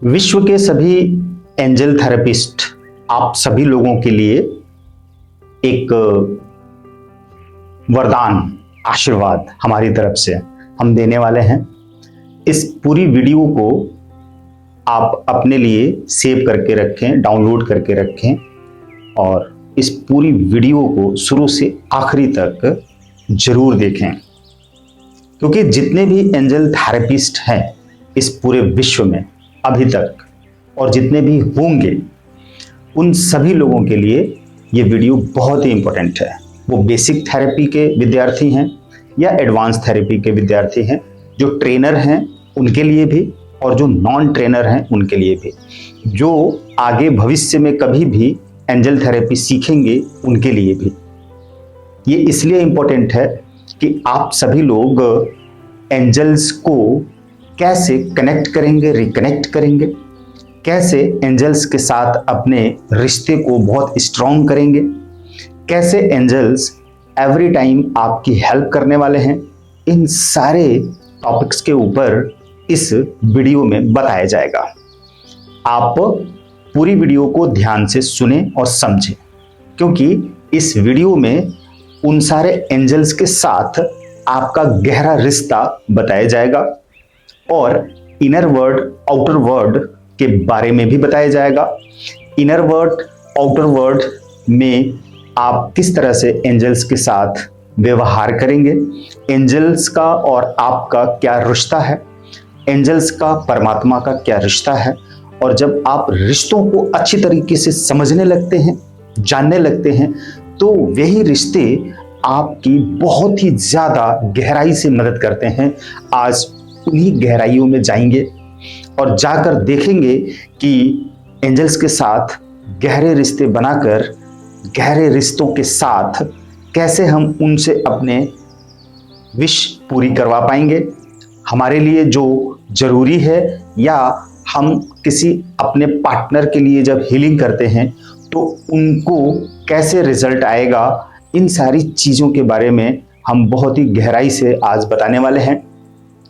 विश्व के सभी एंजल थेरेपिस्ट आप सभी लोगों के लिए एक वरदान आशीर्वाद हमारी तरफ से हम देने वाले हैं। इस पूरी वीडियो को आप अपने लिए सेव करके रखें, डाउनलोड करके रखें और इस पूरी वीडियो को शुरू से आखिरी तक जरूर देखें, क्योंकि जितने भी एंजल थेरेपिस्ट हैं इस पूरे विश्व में अभी तक और जितने भी होंगे उन सभी लोगों के लिए ये वीडियो बहुत ही इंपॉर्टेंट है। वो बेसिक थेरेपी के विद्यार्थी हैं या एडवांस थेरेपी के विद्यार्थी हैं, जो ट्रेनर हैं उनके लिए भी और जो नॉन ट्रेनर हैं उनके लिए भी, जो आगे भविष्य में कभी भी एंजल थेरेपी सीखेंगे उनके लिए भी। ये इसलिए इंपॉर्टेंट है कि आप सभी लोग एंजल्स को कैसे कनेक्ट करेंगे, रिकनेक्ट करेंगे, कैसे एंजल्स के साथ अपने रिश्ते को बहुत स्ट्रॉन्ग करेंगे, कैसे एंजल्स एवरी टाइम आपकी हेल्प करने वाले हैं, इन सारे टॉपिक्स के ऊपर इस वीडियो में बताया जाएगा। आप पूरी वीडियो को ध्यान से सुने और समझें, क्योंकि इस वीडियो में उन सारे एंजल्स के साथ आपका गहरा रिश्ता बताया जाएगा और इनर वर्ल्ड आउटर वर्ल्ड के बारे में भी बताया जाएगा। इनर वर्ल्ड आउटर वर्ल्ड में आप किस तरह से एंजल्स के साथ व्यवहार करेंगे, एंजल्स का और आपका क्या रिश्ता है, एंजल्स का परमात्मा का क्या रिश्ता है। और जब आप रिश्तों को अच्छी तरीके से समझने लगते हैं, जानने लगते हैं, तो वही रिश्ते आपकी बहुत ही ज्यादा गहराई से मदद करते हैं। आज उन्हीं गहराइयों में जाएंगे और जाकर देखेंगे कि एंजल्स के साथ गहरे रिश्ते बनाकर गहरे रिश्तों के साथ कैसे हम उनसे अपने विश पूरी करवा पाएंगे। हमारे लिए जो जरूरी है, या हम किसी अपने पार्टनर के लिए जब हीलिंग करते हैं तो उनको कैसे रिजल्ट आएगा, इन सारी चीज़ों के बारे में हम बहुत ही गहराई से आज बताने वाले हैं,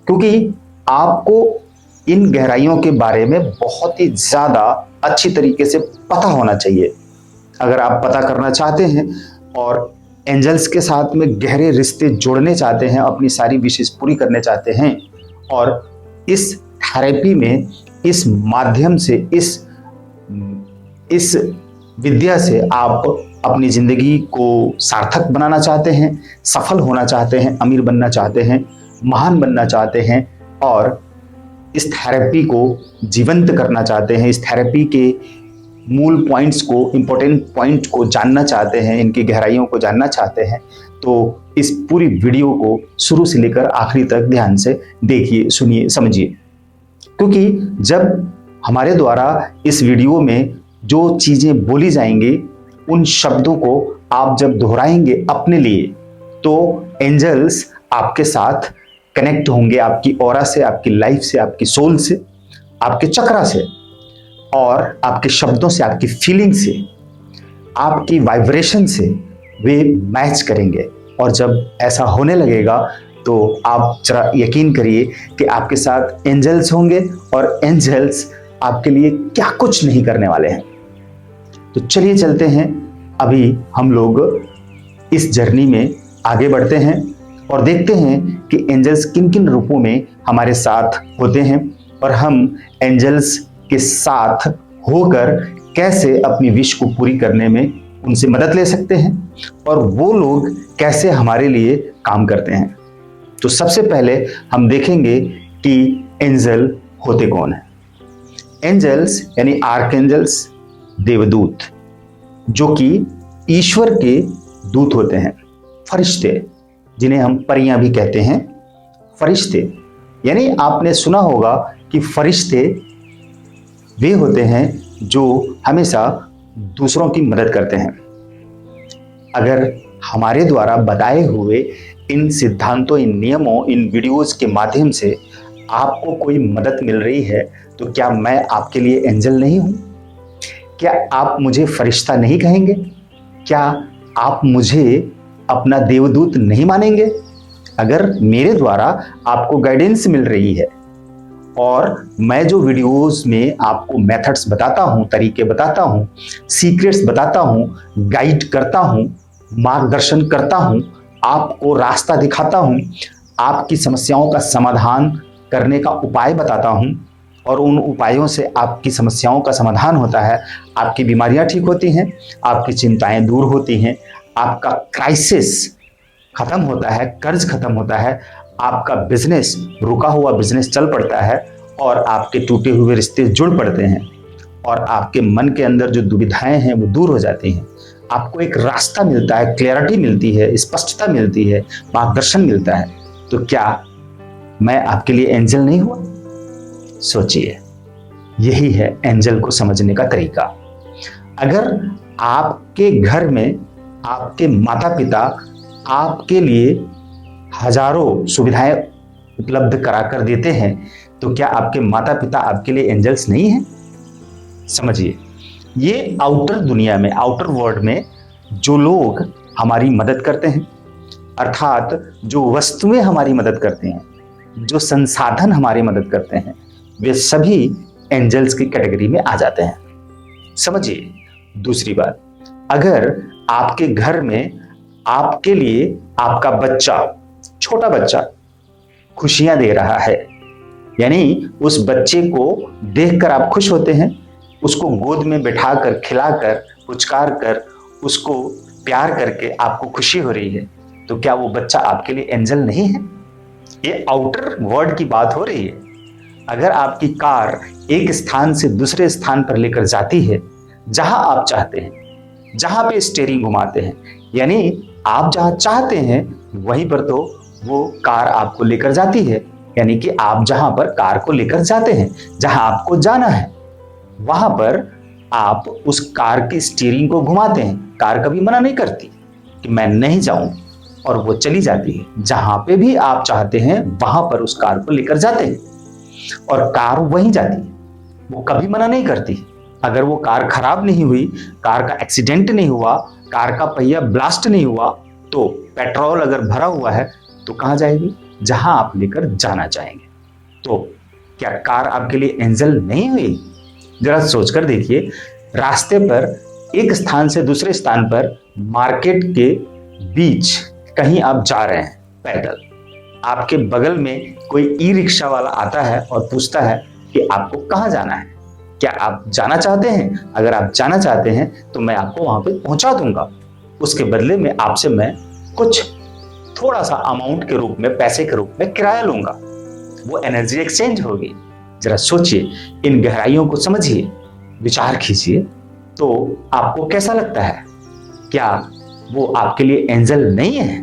क्योंकि आपको इन गहराइयों के बारे में बहुत ही ज़्यादा अच्छी तरीके से पता होना चाहिए। अगर आप पता करना चाहते हैं और एंजल्स के साथ में गहरे रिश्ते जोड़ने चाहते हैं, अपनी सारी विशेष पूरी करने चाहते हैं और इस थेरेपी में, इस माध्यम से, इस विद्या से आप अपनी जिंदगी को सार्थक बनाना चाहते हैं, सफल होना चाहते हैं, अमीर बनना चाहते हैं, महान बनना चाहते हैं और इस थेरेपी को जीवंत करना चाहते हैं, इस थेरेपी के मूल पॉइंट्स को, इंपॉर्टेंट पॉइंट को जानना चाहते हैं, इनकी गहराइयों को जानना चाहते हैं, तो इस पूरी वीडियो को शुरू से लेकर आखिरी तक ध्यान से देखिए, सुनिए, समझिए। क्योंकि जब हमारे द्वारा इस वीडियो में जो चीज़ें बोली जाएंगी, उन शब्दों को आप जब दोहराएंगे अपने लिए, तो एंजल्स आपके साथ कनेक्ट होंगे, आपकी ऑरा से, आपकी लाइफ से, आपकी सोल से, आपके चक्रा से और आपके शब्दों से, आपकी फीलिंग से, आपकी वाइब्रेशन से वे मैच करेंगे। और जब ऐसा होने लगेगा तो आप जरा यकीन करिए कि आपके साथ एंजल्स होंगे और एंजल्स आपके लिए क्या कुछ नहीं करने वाले हैं। तो चलिए चलते हैं, अभी हम लोग इस जर्नी में आगे बढ़ते हैं और देखते हैं कि एंजल्स किन किन रूपों में हमारे साथ होते हैं और हम एंजल्स के साथ होकर कैसे अपनी विश को पूरी करने में उनसे मदद ले सकते हैं और वो लोग कैसे हमारे लिए काम करते हैं। तो सबसे पहले हम देखेंगे कि एंजल होते कौन हैं। एंजल्स यानी आर्कएंजल्स, देवदूत, जो कि ईश्वर के दूत होते हैं, फरिश्ते, जिन्हें हम परियां भी कहते हैं। फरिश्ते यानी आपने सुना होगा कि फरिश्ते वे होते हैं जो हमेशा दूसरों की मदद करते हैं। अगर हमारे द्वारा बताए हुए इन सिद्धांतों, इन नियमों, इन वीडियोस के माध्यम से आपको कोई मदद मिल रही है, तो क्या मैं आपके लिए एंजल नहीं हूं? क्या आप मुझे फरिश्ता नहीं कहेंगे? क्या आप मुझे अपना देवदूत नहीं मानेंगे? अगर मेरे द्वारा आपको गाइडेंस मिल रही है और मैं जो वीडियोस में आपको मेथड्स बताता हूं, तरीके बताता हूं, सीक्रेट्स बताता हूं, गाइड करता हूं, मार्गदर्शन करता हूं, आपको रास्ता दिखाता हूं, आपकी समस्याओं का समाधान करने का उपाय बताता हूं और उन उपायों से आपकी समस्याओं का समाधान होता है, आपकी बीमारियां ठीक होती हैं, आपकी चिंताएं दूर होती हैं, आपका क्राइसिस खत्म होता है, कर्ज खत्म होता है, आपका बिजनेस, रुका हुआ बिजनेस चल पड़ता है और आपके टूटे हुए रिश्ते जुड़ पड़ते हैं और आपके मन के अंदर जो दुविधाएं हैं वो दूर हो जाती हैं। आपको एक रास्ता मिलता है, क्लैरिटी मिलती है, स्पष्टता मिलती है, मार्गदर्शन मिलता है। तो क्या मैं आपके लिए एंजल नहीं हुआ? सोचिए, यही है एंजल को समझने का तरीका। अगर आपके घर में आपके माता पिता आपके लिए हजारों सुविधाएं उपलब्ध करा कर देते हैं, तो क्या आपके माता पिता आपके लिए एंजल्स नहीं हैं? समझिए, ये आउटर दुनिया में, आउटर वर्ल्ड में जो लोग हमारी मदद करते हैं, अर्थात जो वस्तुएं हमारी मदद करते हैं, जो संसाधन हमारी मदद करते हैं, वे सभी एंजल्स की कैटेगरी में आ जाते हैं। समझिए, दूसरी बात, अगर आपके घर में आपके लिए आपका बच्चा, छोटा बच्चा खुशियां दे रहा है, यानी उस बच्चे को देखकर आप खुश होते हैं, उसको गोद में बिठाकर, खिलाकर, पुचकार कर, उसको प्यार करके आपको खुशी हो रही है, तो क्या वो बच्चा आपके लिए एंजल नहीं है? ये आउटर वर्ल्ड की बात हो रही है। अगर आपकी कार एक स्थान से दूसरे स्थान पर लेकर जाती है, जहां आप चाहते हैं, जहां पे स्टीयरिंग घुमाते हैं, यानी आप जहां चाहते हैं वहीं पर तो वो कार आपको लेकर जाती है, यानी कि आप जहां पर कार को लेकर जाते हैं, जहां आपको जाना है, वहां पर आप उस कार की स्टीयरिंग को घुमाते हैं। कार कभी मना नहीं करती कि मैं नहीं जाऊं, और वो चली जाती है। जहां पे भी आप चाहते हैं वहां पर उस कार को लेकर जाते हैं और कार वहीं जाती है, वो कभी मना नहीं करती। अगर वो कार खराब नहीं हुई, कार का एक्सीडेंट नहीं हुआ, कार का पहिया ब्लास्ट नहीं हुआ, तो पेट्रोल अगर भरा हुआ है तो कहां जाएगी? जहां आप लेकर जाना चाहेंगे। तो क्या कार आपके लिए एंजल नहीं हुई? जरा सोचकर देखिए, रास्ते पर एक स्थान से दूसरे स्थान पर, मार्केट के बीच कहीं आप जा रहे हैं पैदल, आपके बगल में कोई ई रिक्शा वाला आता है और पूछता है कि आपको कहां जाना है, क्या आप जाना चाहते हैं? अगर आप जाना चाहते हैं तो मैं आपको वहां पे पहुंचा दूंगा, उसके बदले में आपसे मैं कुछ थोड़ा सा अमाउंट के रूप में, पैसे के रूप में किराया लूंगा। वो एनर्जी एक्सचेंज होगी। जरा सोचिए, इन गहराइयों को समझिए, विचार कीजिए, तो आपको कैसा लगता है? क्या वो आपके लिए एंजल नहीं है?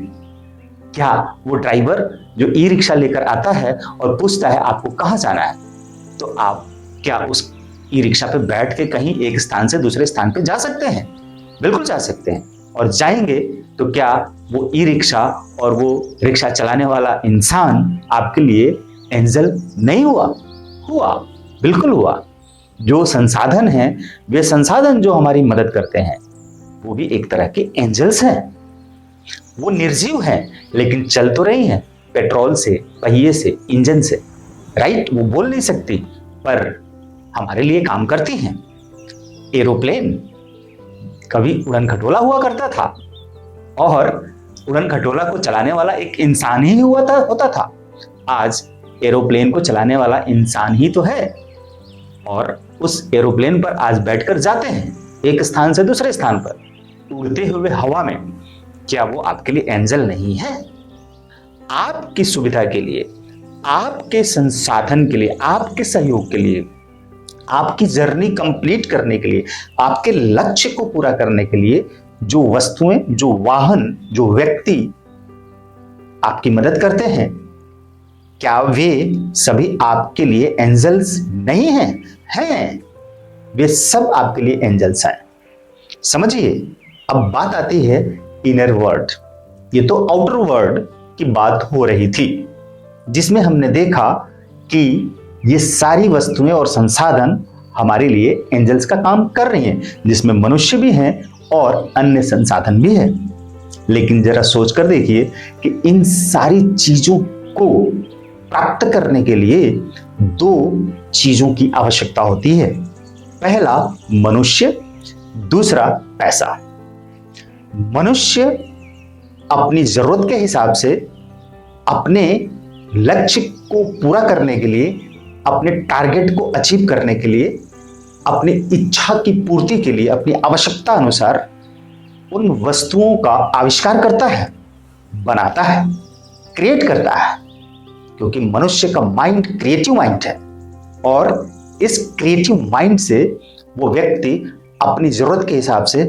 क्या वो ड्राइवर जो ई रिक्शा लेकर आता है और पूछता है आपको कहां जाना है, तो आप क्या उस ई रिक्शा पे बैठ के कहीं एक स्थान से दूसरे स्थान पे जा सकते हैं? बिल्कुल जा सकते हैं। और जाएंगे तो क्या वो ई रिक्शा और वो रिक्शा चलाने वाला इंसान आपके लिए एंजल नहीं हुआ? हुआ, बिल्कुल हुआ। जो संसाधन हैं, वे संसाधन जो हमारी मदद करते हैं, वो भी एक तरह के एंजल्स हैं। वो निर्जीव हैं लेकिन चल तो रही हैं, पेट्रोल से, पहिए से, इंजन से, राइट? वो बोल नहीं सकती पर हमारे लिए काम करती हैं। एरोप्लेन कभी उड़न खटोला हुआ करता था और उड़न खटोला को चलाने वाला एक इंसान ही होता था। आज एरोप्लेन को चलाने वाला इंसान ही तो है और उस एरोप्लेन पर आज बैठकर जाते हैं एक स्थान से दूसरे स्थान पर, उड़ते हुए हवा में। क्या वो आपके लिए एंजल नहीं है? आपकी सुविधा के लिए, आपके संसाधन के लिए, आपके सहयोग के लिए, आपकी जर्नी कंप्लीट करने के लिए, आपके लक्ष्य को पूरा करने के लिए जो वस्तुएं, जो वाहन, जो व्यक्ति आपकी मदद करते हैं, क्या वे सभी आपके लिए एंजल्स नहीं हैं? हैं, वे सब आपके लिए एंजल्स हैं। समझिए, अब बात आती है इनर वर्ल्ड। ये तो आउटर वर्ल्ड की बात हो रही थी, जिसमें हमने देखा कि ये सारी वस्तुएं और संसाधन हमारे लिए एंजल्स का काम कर रही हैं, जिसमें मनुष्य भी हैं और अन्य संसाधन भी हैं। लेकिन जरा सोचकर देखिए कि इन सारी चीजों को प्राप्त करने के लिए दो चीजों की आवश्यकता होती है। पहला मनुष्य, दूसरा पैसा। मनुष्य अपनी जरूरत के हिसाब से अपने लक्ष्य को पूरा करने के लिए, अपने टारगेट को अचीव करने के लिए, अपनी इच्छा की पूर्ति के लिए, अपनी आवश्यकता अनुसार उन वस्तुओं का आविष्कार करता है, बनाता है, क्रिएट करता है। क्योंकि मनुष्य का माइंड क्रिएटिव माइंड है और इस क्रिएटिव माइंड से वो व्यक्ति अपनी जरूरत के हिसाब से,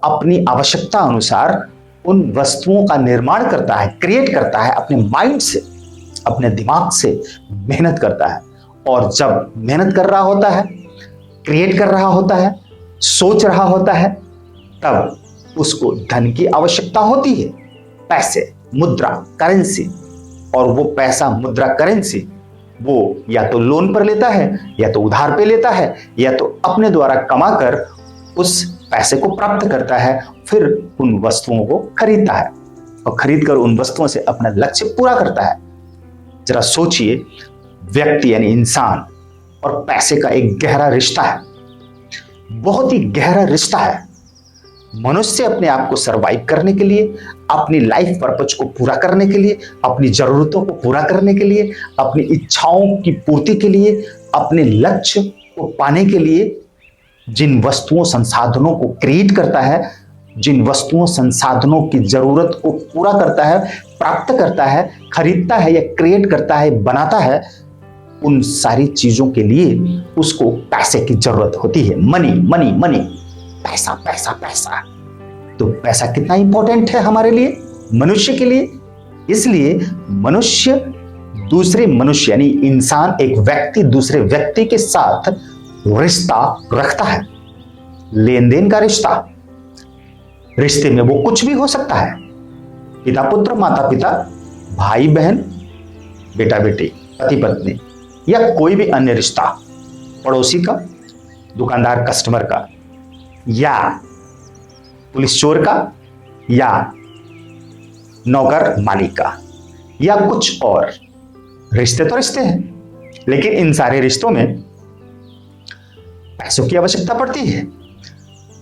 अपनी आवश्यकता अनुसार उन वस्तुओं का निर्माण करता है, क्रिएट करता है, अपने माइंड से, अपने दिमाग से मेहनत करता है। और जब मेहनत कर रहा होता है, क्रिएट कर रहा होता है, सोच रहा होता है, तब उसको धन की आवश्यकता होती है, पैसे, मुद्रा, करेंसी। और वो पैसा, मुद्रा, करेंसी वो या तो लोन पर लेता है, या तो उधार पे लेता है, या तो अपने द्वारा कमाकर उस पैसे को प्राप्त करता है, फिर उन वस्तुओं को खरीदता है और खरीदकर उन वस्तुओं से अपना लक्ष्य पूरा करता है। जरा सोचिए, व्यक्ति यानी इंसान और पैसे का एक गहरा रिश्ता है, बहुत ही गहरा रिश्ता है। मनुष्य अपने आप को सरवाइव करने के लिए, अपनी लाइफ पर्पज को पूरा करने के लिए, अपनी जरूरतों को पूरा करने के लिए, अपनी इच्छाओं की पूर्ति के लिए, अपने लक्ष्य को पाने के लिए जिन वस्तुओं संसाधनों को क्रिएट करता है, जिन वस्तुओं संसाधनों की जरूरत को पूरा करता है, प्राप्त करता है, खरीदता है या क्रिएट करता है, बनाता है, उन सारी चीजों के लिए उसको पैसे की जरूरत होती है। मनी मनी मनी, पैसा पैसा पैसा। तो पैसा कितना इंपॉर्टेंट है हमारे लिए, मनुष्य के लिए। इसलिए मनुष्य दूसरे मनुष्य यानी इंसान, एक व्यक्ति दूसरे व्यक्ति के साथ रिश्ता रखता है, लेन देन का रिश्ता। रिश्ते में वो कुछ भी हो सकता है, पिता पुत्र, माता पिता, भाई बहन, बेटा बेटी, पति पत्नी, या कोई भी अन्य रिश्ता, पड़ोसी का, दुकानदार कस्टमर का, या पुलिस चोर का, या नौकर मालिक का, या कुछ और। रिश्ते तो रिश्ते हैं, लेकिन इन सारे रिश्तों में पैसों की आवश्यकता पड़ती है।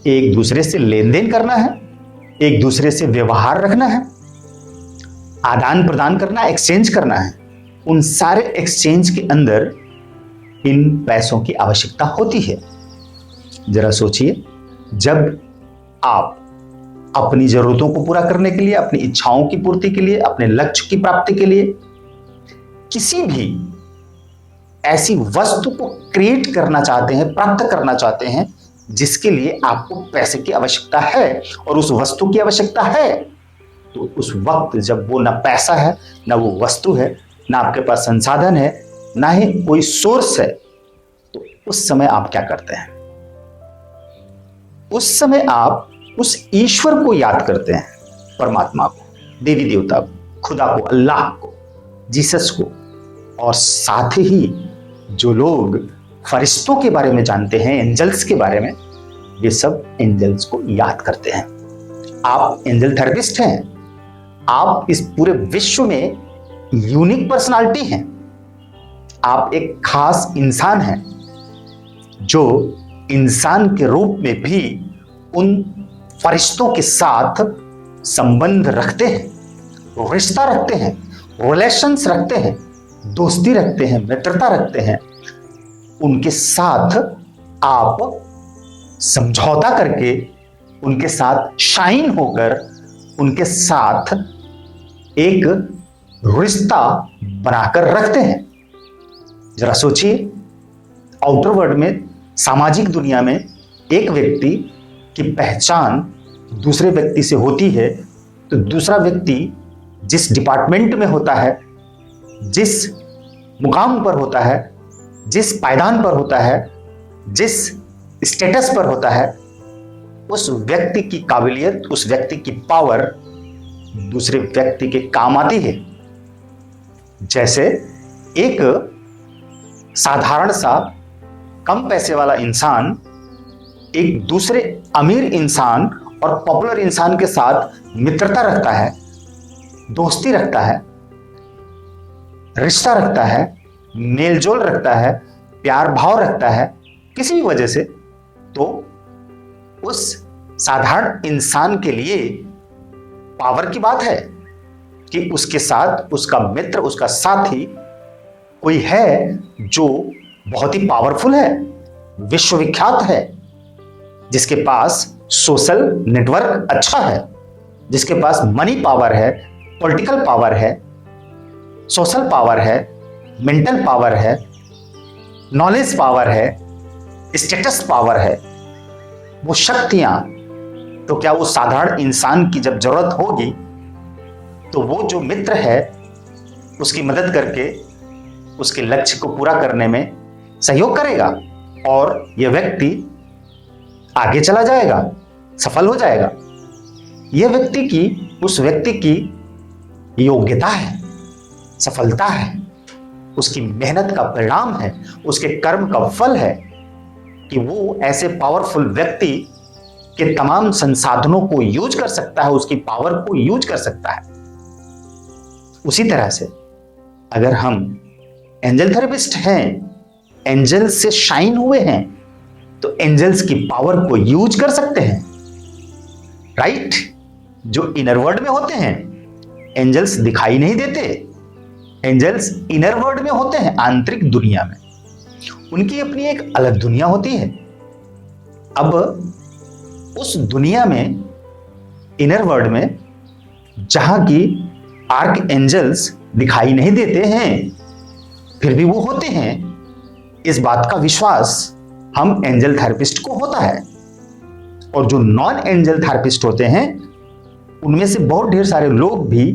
एक दूसरे से लेन देन करना है, एक दूसरे से व्यवहार रखना है, आदान प्रदान करना, एक्सचेंज करना है। उन सारे एक्सचेंज के अंदर इन पैसों की आवश्यकता होती है। जरा सोचिए, जब आप अपनी जरूरतों को पूरा करने के लिए, अपनी इच्छाओं की पूर्ति के लिए, अपने लक्ष्य की प्राप्ति के लिए किसी भी ऐसी वस्तु को क्रिएट करना चाहते हैं, प्राप्त करना चाहते हैं, जिसके लिए आपको पैसे की आवश्यकता है और उस वस्तु की आवश्यकता है, तो उस वक्त जब वो ना पैसा है, ना वो वस्तु है, ना आपके पास संसाधन है, ना ही कोई सोर्स है, तो उस समय आप क्या करते हैं? उस समय आप उस ईश्वर को याद करते हैं, परमात्मा को, देवी देवता को, खुदा को, अल्लाह को, जीसस को। और साथ ही जो लोग फरिश्तों के बारे में जानते हैं, एंजल्स के बारे में, ये सब एंजल्स को याद करते हैं। आप एंजल थेरेपिस्ट हैं, आप इस पूरे विश्व में यूनिक पर्सनालिटी हैं, आप एक खास इंसान हैं जो इंसान के रूप में भी उन फरिश्तों के साथ संबंध रखते हैं, रिश्ता रखते हैं, रिलेशंस रखते हैं, दोस्ती रखते हैं, मित्रता रखते हैं। उनके साथ आप समझौता करके, उनके साथ शाइन होकर, उनके साथ एक रिश्ता बनाकर रखते हैं। जरा सोचिए, आउटर वर्ल्ड में, सामाजिक दुनिया में एक व्यक्ति की पहचान दूसरे व्यक्ति से होती है, तो दूसरा व्यक्ति जिस डिपार्टमेंट में होता है, जिस मुकाम पर होता है, जिस पायदान पर होता है, जिस स्टेटस पर होता है, उस व्यक्ति की काबिलियत, उस व्यक्ति की पावर दूसरे व्यक्ति के काम आती है। जैसे एक साधारण सा कम पैसे वाला इंसान एक दूसरे अमीर इंसान और पॉपुलर इंसान के साथ मित्रता रखता है, दोस्ती रखता है, रिश्ता रखता है, मेलजोल रखता है, प्यार भाव रखता है किसी भी वजह से, तो उस साधारण इंसान के लिए पावर की बात है कि उसके साथ उसका मित्र, उसका साथी कोई है जो बहुत ही पावरफुल है, विश्वविख्यात है, जिसके पास सोशल नेटवर्क अच्छा है, जिसके पास मनी पावर है, पॉलिटिकल पावर है, सोशल पावर है, मेंटल पावर है, नॉलेज पावर है, स्टेटस पावर है, वो शक्तियां, तो क्या वो साधारण इंसान की जब जरूरत होगी तो वो जो मित्र है उसकी मदद करके उसके लक्ष्य को पूरा करने में सहयोग करेगा और यह व्यक्ति आगे चला जाएगा, सफल हो जाएगा। यह व्यक्ति की, उस व्यक्ति की योग्यता है, सफलता है, उसकी मेहनत का परिणाम है, उसके कर्म का फल है कि वो ऐसे पावरफुल व्यक्ति के तमाम संसाधनों को यूज कर सकता है, उसकी पावर को यूज कर सकता है। उसी तरह से अगर हम एंजल थेरेपिस्ट हैं, एंजल्स से शाइन हुए हैं, तो एंजल्स की पावर को यूज कर सकते हैं, राइट? जो इनर वर्ल्ड में होते हैं, एंजल्स दिखाई नहीं देते, एंजल्स इनर वर्ल्ड में होते हैं, आंतरिक दुनिया में। उनकी अपनी एक अलग दुनिया होती है। अब उस दुनिया में, इनर वर्ल्ड में, जहां की आर्क एंजल्स दिखाई नहीं देते हैं, फिर भी वो होते हैं, इस बात का विश्वास हम एंजल थेरेपिस्ट को होता है। और जो नॉन एंजल थेरेपिस्ट होते हैं, उनमें से बहुत ढेर सारे लोग भी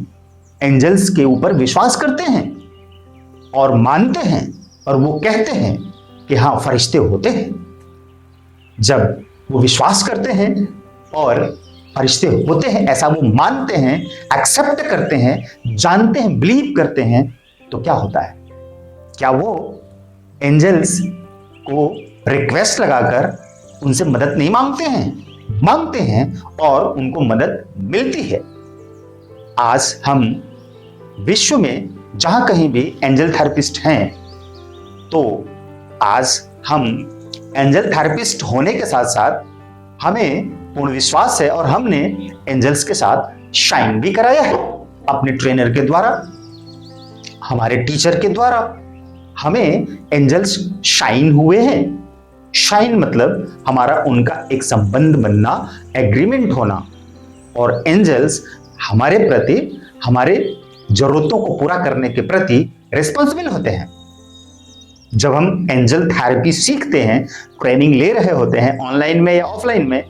एंजल्स के ऊपर विश्वास करते हैं और मानते हैं, और वो कहते हैं कि हाँ, फरिश्ते होते हैं। जब वो विश्वास करते हैं और फरिश्ते होते हैं, ऐसा वो मानते हैं, एक्सेप्ट करते हैं, जानते हैं, बिलीव करते हैं, तो क्या होता है? क्या वो एंजल्स को रिक्वेस्ट लगाकर उनसे मदद नहीं मांगते हैं? मांगते हैं और उनको मदद मिलती है। आज हम विश्व में जहां कहीं भी एंजल थेरेपिस्ट हैं, तो आज हम एंजल थेरेपिस्ट होने के साथ साथ हमें पूर्ण विश्वास है और हमने एंजल्स के साथ शाइन भी कराया है अपने ट्रेनर के द्वारा, हमारे टीचर के द्वारा। हमें एंजल्स शाइन हुए हैं। शाइन मतलब हमारा उनका एक संबंध बनना, एग्रीमेंट होना, और एंजल्स हमारे प्रति, हमारे जरूरतों को पूरा करने के प्रति रिस्पॉन्सिबल होते हैं। जब हम एंजल थेरेपी सीखते हैं, ट्रेनिंग ले रहे होते हैं, ऑनलाइन में या ऑफलाइन में,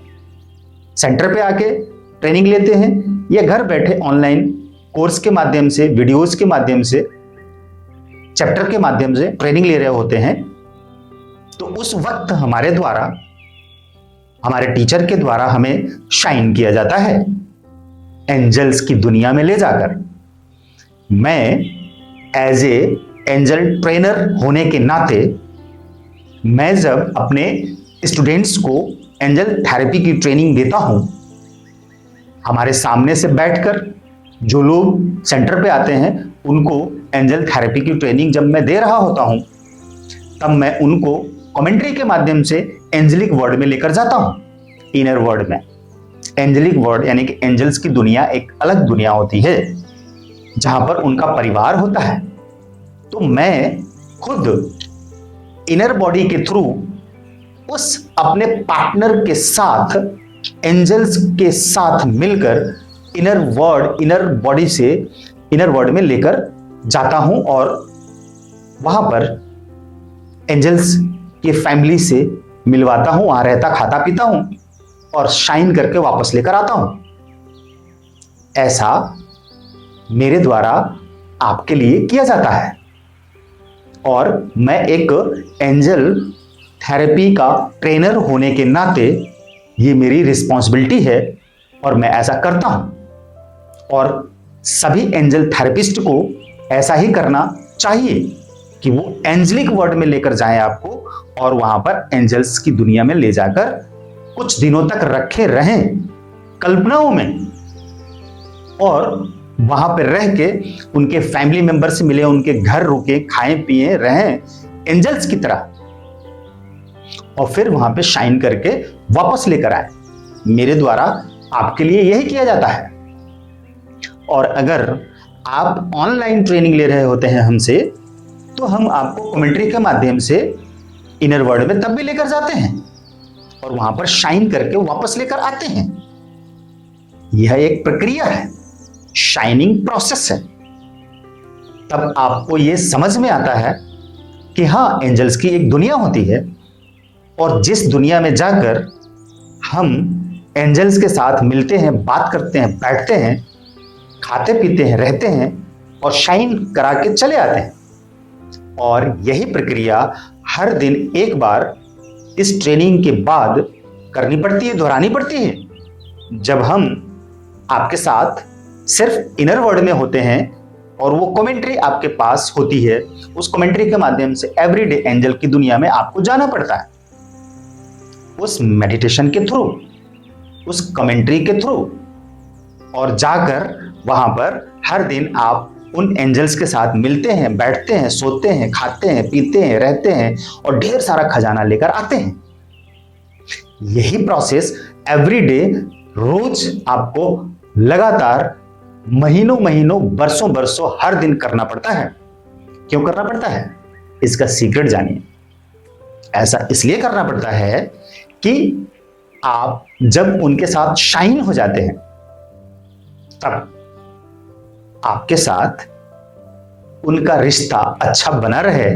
सेंटर पे आके ट्रेनिंग लेते हैं या घर बैठे ऑनलाइन कोर्स के माध्यम से, वीडियोस के माध्यम से, चैप्टर के माध्यम से ट्रेनिंग ले रहे होते हैं, तो उस वक्त हमारे द्वारा, हमारे टीचर के द्वारा हमें शाइन किया जाता है एंजल्स की दुनिया में ले जाकर। मैं एज ए एंजल ट्रेनर होने के नाते, मैं जब अपने स्टूडेंट्स को एंजल थेरेपी की ट्रेनिंग देता हूं, हमारे सामने से बैठकर जो लोग सेंटर पे आते हैं उनको एंजल थेरेपी की ट्रेनिंग जब मैं दे रहा होता हूं, तब मैं उनको कमेंट्री के माध्यम से एंजलिक वर्ल्ड में लेकर जाता हूं, इनर वर्ल्ड में। एंजलिक वर्ल्ड यानी कि एंजल्स की दुनिया एक अलग दुनिया होती है जहां पर उनका परिवार होता है। तो मैं खुद इनर बॉडी के थ्रू उस अपने पार्टनर के साथ, एंजल्स के साथ मिलकर इनर वर्ल्ड, इनर बॉडी से इनर वर्ल्ड में लेकर जाता हूं और वहां पर एंजल्स की फैमिली से मिलवाता हूं, वहां रहता, खाता पीता हूं और शाइन करके वापस लेकर आता हूं। ऐसा मेरे द्वारा आपके लिए किया जाता है और मैं एक एंजल थेरेपी का ट्रेनर होने के नाते ये मेरी रिस्पॉन्सिबिलिटी है और मैं ऐसा करता हूं। और सभी एंजल थेरेपिस्ट को ऐसा ही करना चाहिए कि वो एंजलिक वर्ल्ड में लेकर जाएं आपको और वहां पर एंजल्स की दुनिया में ले जाकर कुछ दिनों तक रखे रहें कल्पनाओं में। और वहां पर रह के उनके फैमिली मेंबर से मिले, उनके घर रुके, खाएं पिए रहें एंजल्स की तरह, और फिर वहां पे शाइन करके वापस लेकर आए। मेरे द्वारा आपके लिए यही किया जाता है। और अगर आप ऑनलाइन ट्रेनिंग ले रहे होते हैं हमसे, तो हम आपको कमेंट्री के माध्यम से इनर वर्ल्ड में तब भी लेकर जाते हैं और वहां पर शाइन करके वापस लेकर आते हैं। यह एक प्रक्रिया है, शाइनिंग प्रोसेस है। तब आपको यह समझ में आता है कि हाँ, एंजल्स की एक दुनिया होती है, और जिस दुनिया में जाकर हम एंजल्स के साथ मिलते हैं, बात करते हैं, बैठते हैं, खाते पीते हैं, रहते हैं और शाइन करा के चले आते हैं। और यही प्रक्रिया हर दिन एक बार इस ट्रेनिंग के बाद करनी पड़ती है, दोहरानी पड़ती है। जब हम आपके साथ सिर्फ इनर वर्ल्ड में होते हैं और वो कमेंट्री आपके पास होती है, उस कमेंट्री के माध्यम से एवरीडे एंजल की दुनिया में आपको जाना पड़ता है, उस मेडिटेशन के थ्रू, उस कमेंट्री के थ्रू, और जाकर वहां पर हर दिन आप उन एंजल्स के साथ मिलते हैं, बैठते हैं, सोते हैं, खाते हैं, पीते हैं, रहते हैं और ढेर सारा खजाना लेकर आते हैं। यही प्रोसेस एवरीडे रोज आपको लगातार महीनों महीनों, बरसों बरसों हर दिन करना पड़ता है। क्यों करना पड़ता है? इसका सीक्रेट जानिए। ऐसा इसलिए करना पड़ता है कि आप जब उनके साथ शाइन हो जाते हैं, तब आपके साथ उनका रिश्ता अच्छा बना रहे,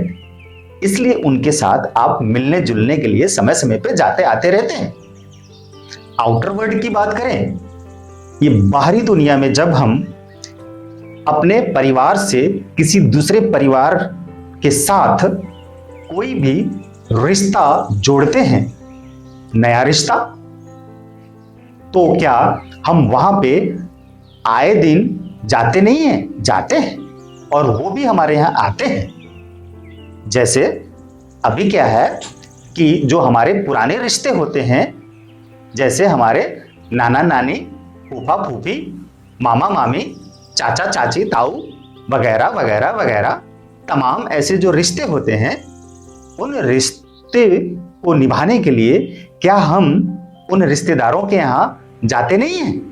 इसलिए उनके साथ आप मिलने जुलने के लिए समय समय पे जाते आते रहते हैं। आउटर वर्ल्ड की बात करें, ये बाहरी दुनिया में जब हम अपने परिवार से किसी दूसरे परिवार के साथ कोई भी रिश्ता जोड़ते हैं, नया रिश्ता, तो क्या हम वहां पे आए दिन जाते नहीं हैं? जाते हैं, और वो भी हमारे यहां आते हैं। जैसे अभी क्या है कि जो हमारे पुराने रिश्ते होते हैं, जैसे हमारे नाना नानी, फूफा फूफी, मामा मामी, चाचा चाची, ताऊ वगैरह वगैरह वगैरह, तमाम ऐसे जो रिश्ते होते हैं, उन रिश्ते को निभाने के लिए क्या हम उन रिश्तेदारों के यहां जाते नहीं हैं?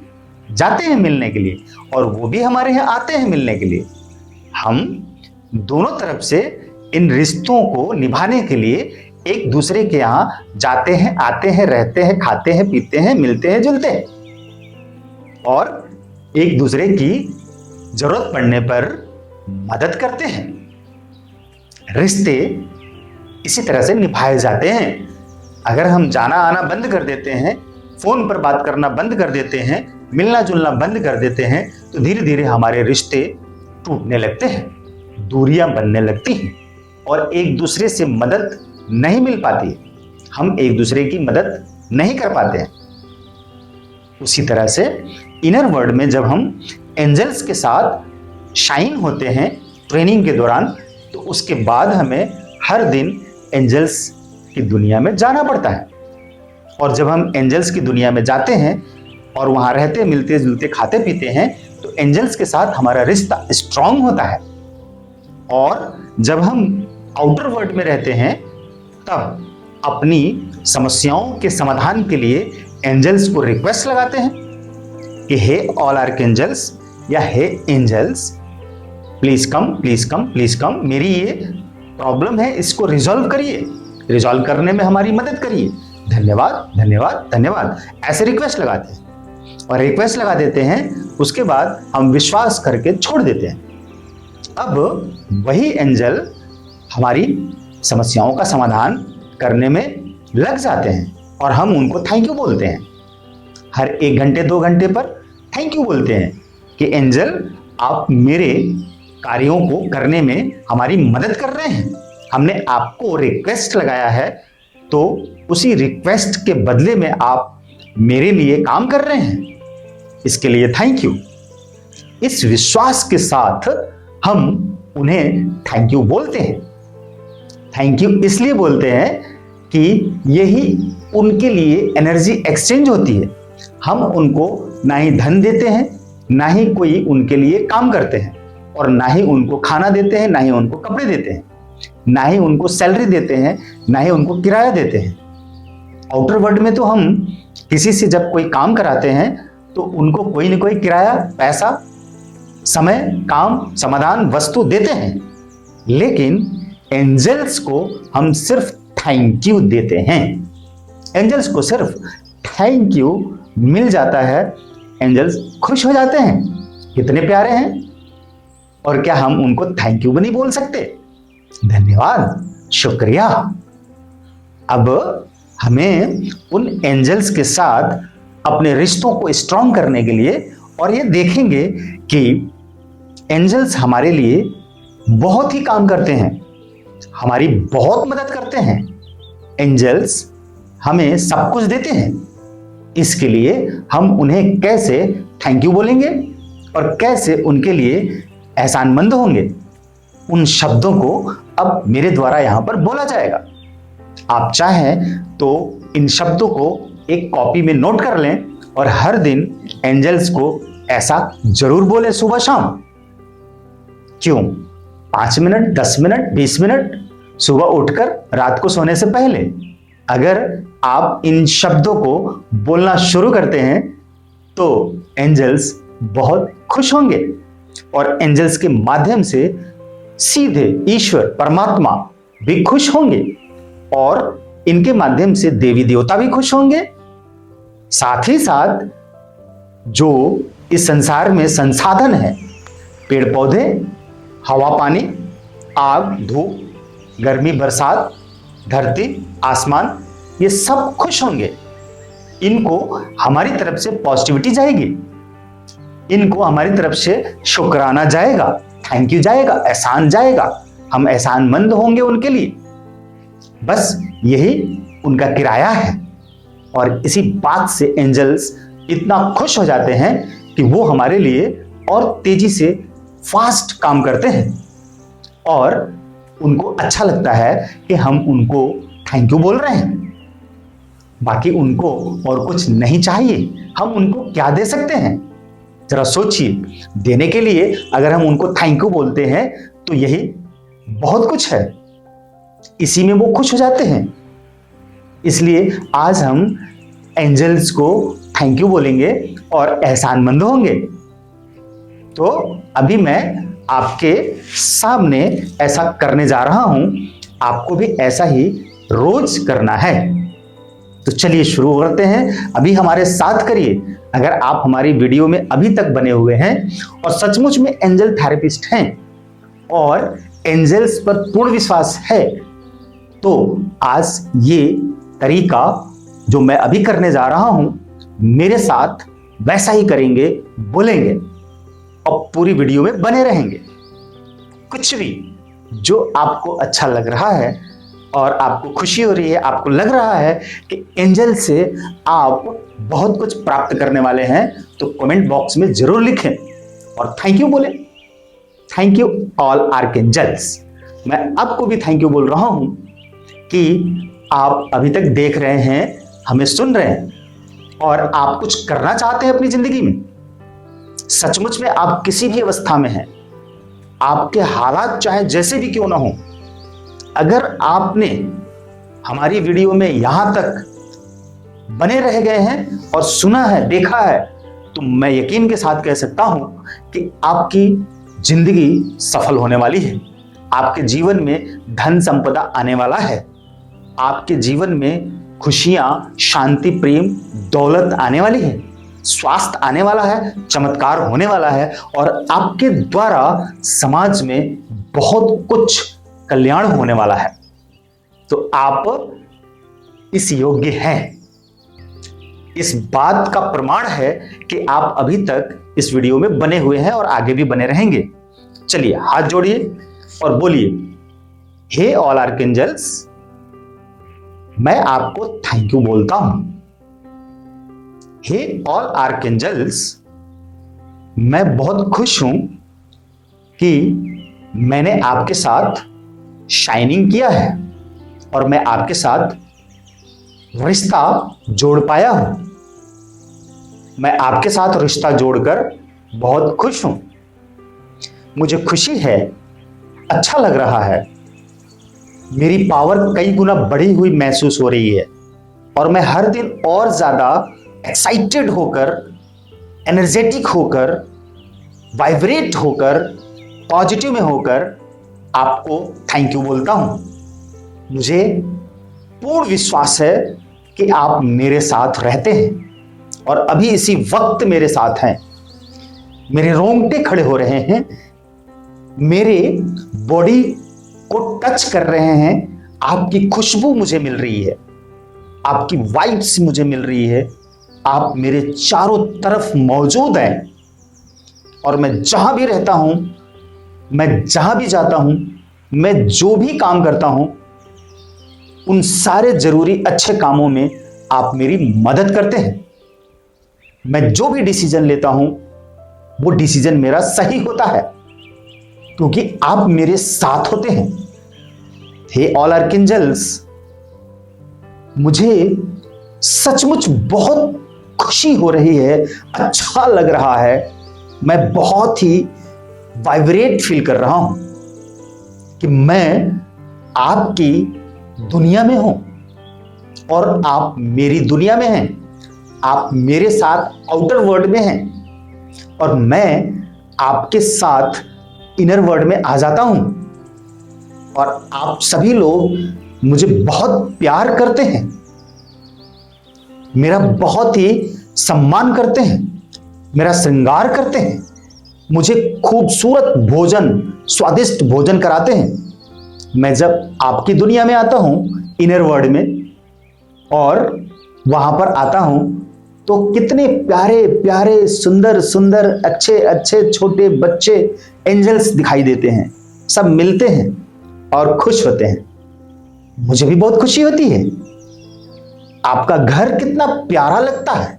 जाते हैं मिलने के लिए, और वो भी हमारे यहाँ आते हैं मिलने के लिए। हम दोनों तरफ से इन रिश्तों को निभाने के लिए एक दूसरे के यहाँ जाते हैं, आते हैं, रहते हैं, खाते हैं, पीते हैं, मिलते हैं, जुलते हैं, और एक दूसरे की जरूरत पड़ने पर मदद करते हैं। रिश्ते इसी तरह से निभाए जाते हैं। अगर हम जाना आना बंद कर देते हैं, फोन पर बात करना बंद कर देते हैं, मिलना जुलना बंद कर देते हैं, तो धीरे धीरे हमारे रिश्ते टूटने लगते हैं, दूरियां बनने लगती हैं और एक दूसरे से मदद नहीं मिल पाती, हम एक दूसरे की मदद नहीं कर पाते हैं। उसी तरह से इनर वर्ल्ड में जब हम एंजल्स के साथ शाइन होते हैं ट्रेनिंग के दौरान, तो उसके बाद हमें हर दिन एंजल्स की दुनिया में जाना पड़ता है। और जब हम एंजल्स की दुनिया में जाते हैं और वहां रहते, मिलते जुलते, खाते पीते हैं, तो एंजल्स के साथ हमारा रिश्ता स्ट्रांग होता है। और जब हम आउटर वर्ल्ड में रहते हैं, तब अपनी समस्याओं के समाधान के लिए एंजल्स को रिक्वेस्ट लगाते हैं कि हे ऑल आर्कएंजल्स या hey angels, please come, please come, please come, मेरी ये प्रॉब्लम है, इसको रिजॉल्व करिए, रिजॉल्व करने में हमारी मदद करिए, धन्यवाद धन्यवाद धन्यवाद, ऐसे रिक्वेस्ट लगाते हैं। और रिक्वेस्ट लगा देते हैं, उसके बाद हम विश्वास करके छोड़ देते हैं। अब वही एंजल हमारी समस्याओं का समाधान करने में लग जाते हैं और हम उनको थैंक यू बोलते हैं। हर 1 घंटे 2 घंटे पर थैंक यू बोलते हैं कि एंजल, आप मेरे कार्यों को करने में हमारी मदद कर रहे हैं, हमने आपको रिक्वेस्ट लगाया है, तो उसी रिक्वेस्ट के बदले में आप मेरे लिए काम कर रहे हैं, इसके लिए थैंक यू। इस विश्वास के साथ हम उन्हें थैंक यू बोलते हैं। थैंक यू इसलिए बोलते हैं कि यही उनके लिए एनर्जी एक्सचेंज होती है। हम उनको ना ही धन देते हैं, ना ही कोई उनके लिए काम करते हैं, और ना ही उनको खाना देते हैं, ना ही उनको कपड़े देते हैं, ना ही उनको सैलरी देते हैं, ना ही उनको किराया देते हैं। आउटर वर्ल्ड में तो हम किसी से जब कोई काम कराते हैं तो उनको कोई न कोई किराया, पैसा, समय, काम, समाधान, वस्तु देते हैं, लेकिन एंजल्स को हम सिर्फ थैंक यू देते हैं। एंजल्स को सिर्फ थैंक यू मिल जाता है, एंजल्स खुश हो जाते हैं। कितने प्यारे हैं, और क्या हम उनको थैंक यू भी नहीं बोल सकते? धन्यवाद, शुक्रिया। अब हमें उन एंजल्स के साथ अपने रिश्तों को स्ट्रांग करने के लिए, और ये देखेंगे कि एंजल्स हमारे लिए बहुत ही काम करते हैं, हमारी बहुत मदद करते हैं। एंजल्स हमें सब कुछ देते हैं, इसके लिए हम उन्हें कैसे थैंक यू बोलेंगे और कैसे उनके लिए एहसानमंद होंगे, उन शब्दों को अब मेरे द्वारा यहां पर बोला जाएगा। आप चाहें तो इन शब्दों को एक कॉपी में नोट कर लें और हर दिन एंजल्स को ऐसा जरूर बोले सुबह शाम। क्यों? 5 मिनट, 10 मिनट, 20 मिनट, सुबह उठकर रात को सोने से पहले अगर आप इन शब्दों को बोलना शुरू करते हैं तो एंजल्स बहुत खुश होंगे, और एंजल्स के माध्यम से सीधे ईश्वर परमात्मा भी खुश होंगे, और इनके माध्यम से देवी देवता भी खुश होंगे। साथ ही साथ जो इस संसार में संसाधन है, पेड़ पौधे, हवा पानी, आग धूप, गर्मी बरसात, धरती आसमान, ये सब खुश होंगे। इनको हमारी तरफ से पॉजिटिविटी जाएगी, इनको हमारी तरफ से शुक्राना जाएगा, थैंक यू जाएगा, एहसान जाएगा, हम एहसानमंद होंगे उनके लिए। बस यही उनका किराया है, और इसी बात से एंजल्स इतना खुश हो जाते हैं कि वो हमारे लिए और तेजी से फास्ट काम करते हैं, और उनको अच्छा लगता है कि हम उनको थैंक यू बोल रहे हैं। बाकी उनको और कुछ नहीं चाहिए, हम उनको क्या दे सकते हैं? जरा सोचिए, देने के लिए अगर हम उनको थैंक यू बोलते हैं तो यही बहुत कुछ है, इसी में वो खुश हो जाते हैं। इसलिए आज हम एंजल्स को थैंक यू बोलेंगे और एहसानमंद होंगे। तो अभी मैं आपके सामने ऐसा करने जा रहा हूं, आपको भी ऐसा ही रोज करना है। तो चलिए शुरू करते हैं। अभी हमारे साथ करिए। अगर आप हमारी वीडियो में अभी तक बने हुए हैं और सचमुच में एंजल थेरेपिस्ट हैं और एंजल्स पर पूर्ण विश्वास है, तो आज ये तरीका जो मैं अभी करने जा रहा हूं, मेरे साथ वैसा ही करेंगे, बोलेंगे और पूरी वीडियो में बने रहेंगे। कुछ भी जो आपको अच्छा लग रहा है और आपको खुशी हो रही है, आपको लग रहा है कि एंजल से आप बहुत कुछ प्राप्त करने वाले हैं, तो कमेंट बॉक्स में जरूर लिखें और थैंक यू बोलें। Thank you all archangels. मैं आपको भी थैंक यू बोल रहा हूं कि आप अभी तक देख रहे हैं, हमें सुन रहे हैं और आप कुछ करना चाहते हैं अपनी जिंदगी में। सचमुच में आप किसी भी अवस्था में हैं, आपके हालात चाहे जैसे भी क्यों ना हो, अगर आपने हमारी वीडियो में यहां तक बने रह गए हैं और सुना है, देखा है, तो मैं यकीन के साथ कह सकता हूं कि आपकी जिंदगी सफल होने वाली है। आपके जीवन में धन संपदा आने वाला है, आपके जीवन में खुशियां, शांति, प्रेम, दौलत आने वाली है, स्वास्थ्य आने वाला है, चमत्कार होने वाला है, और आपके द्वारा समाज में बहुत कुछ कल्याण होने वाला है। तो आप इस योग्य हैं। इस बात का प्रमाण है कि आप अभी तक इस वीडियो में बने हुए हैं और आगे भी बने रहेंगे। चलिए हाथ जोड़िए और बोलिए, हे ऑल आर्कएंजल्स, मैं आपको थैंक यू बोलता हूं। हे ऑल आर्कएंजल्स, मैं बहुत खुश हूं कि मैंने आपके साथ शाइनिंग किया है और मैं आपके साथ रिश्ता जोड़ पाया हूं। मैं आपके साथ रिश्ता जोड़कर बहुत खुश हूं। मुझे खुशी है, अच्छा लग रहा है। मेरी पावर कई गुना बढ़ी हुई महसूस हो रही है और मैं हर दिन और ज्यादा एक्साइटेड होकर, एनर्जेटिक होकर, वाइब्रेट होकर, पॉजिटिव में होकर आपको थैंक यू बोलता हूं। मुझे पूर्ण विश्वास है कि आप मेरे साथ रहते हैं और अभी इसी वक्त मेरे साथ हैं। मेरे रोंगटे खड़े हो रहे हैं, मेरे बॉडी को टच कर रहे हैं। आपकी खुशबू मुझे मिल रही है, आपकी वाइब्स मुझे मिल रही है। आप मेरे चारों तरफ मौजूद हैं और मैं जहां भी रहता हूं, मैं जहां भी जाता हूं, मैं जो भी काम करता हूं, उन सारे जरूरी अच्छे कामों में आप मेरी मदद करते हैं। मैं जो भी डिसीजन लेता हूं वो डिसीजन मेरा सही होता है क्योंकि आप मेरे साथ होते हैं। हे ऑल आर्कएंजल्स, मुझे सचमुच बहुत खुशी हो रही है, अच्छा लग रहा है। मैं बहुत ही वाइब्रेट फील कर रहा हूं कि मैं आपकी दुनिया में हूं और आप मेरी दुनिया में हैं। आप मेरे साथ आउटर वर्ल्ड में हैं और मैं आपके साथ इनर वर्ल्ड में आ जाता हूं और आप सभी लोग मुझे बहुत प्यार करते हैं, मेरा बहुत ही सम्मान करते हैं, मेरा श्रृंगार करते हैं, मुझे खूबसूरत भोजन, स्वादिष्ट भोजन कराते हैं। मैं जब आपकी दुनिया में आता हूं, इनर वर्ल्ड में, और वहां पर आता हूं तो कितने प्यारे प्यारे, सुंदर सुंदर, अच्छे अच्छे छोटे बच्चे, एंजल्स दिखाई देते हैं। सब मिलते हैं और खुश होते हैं। मुझे भी बहुत खुशी होती है। आपका घर कितना प्यारा लगता है,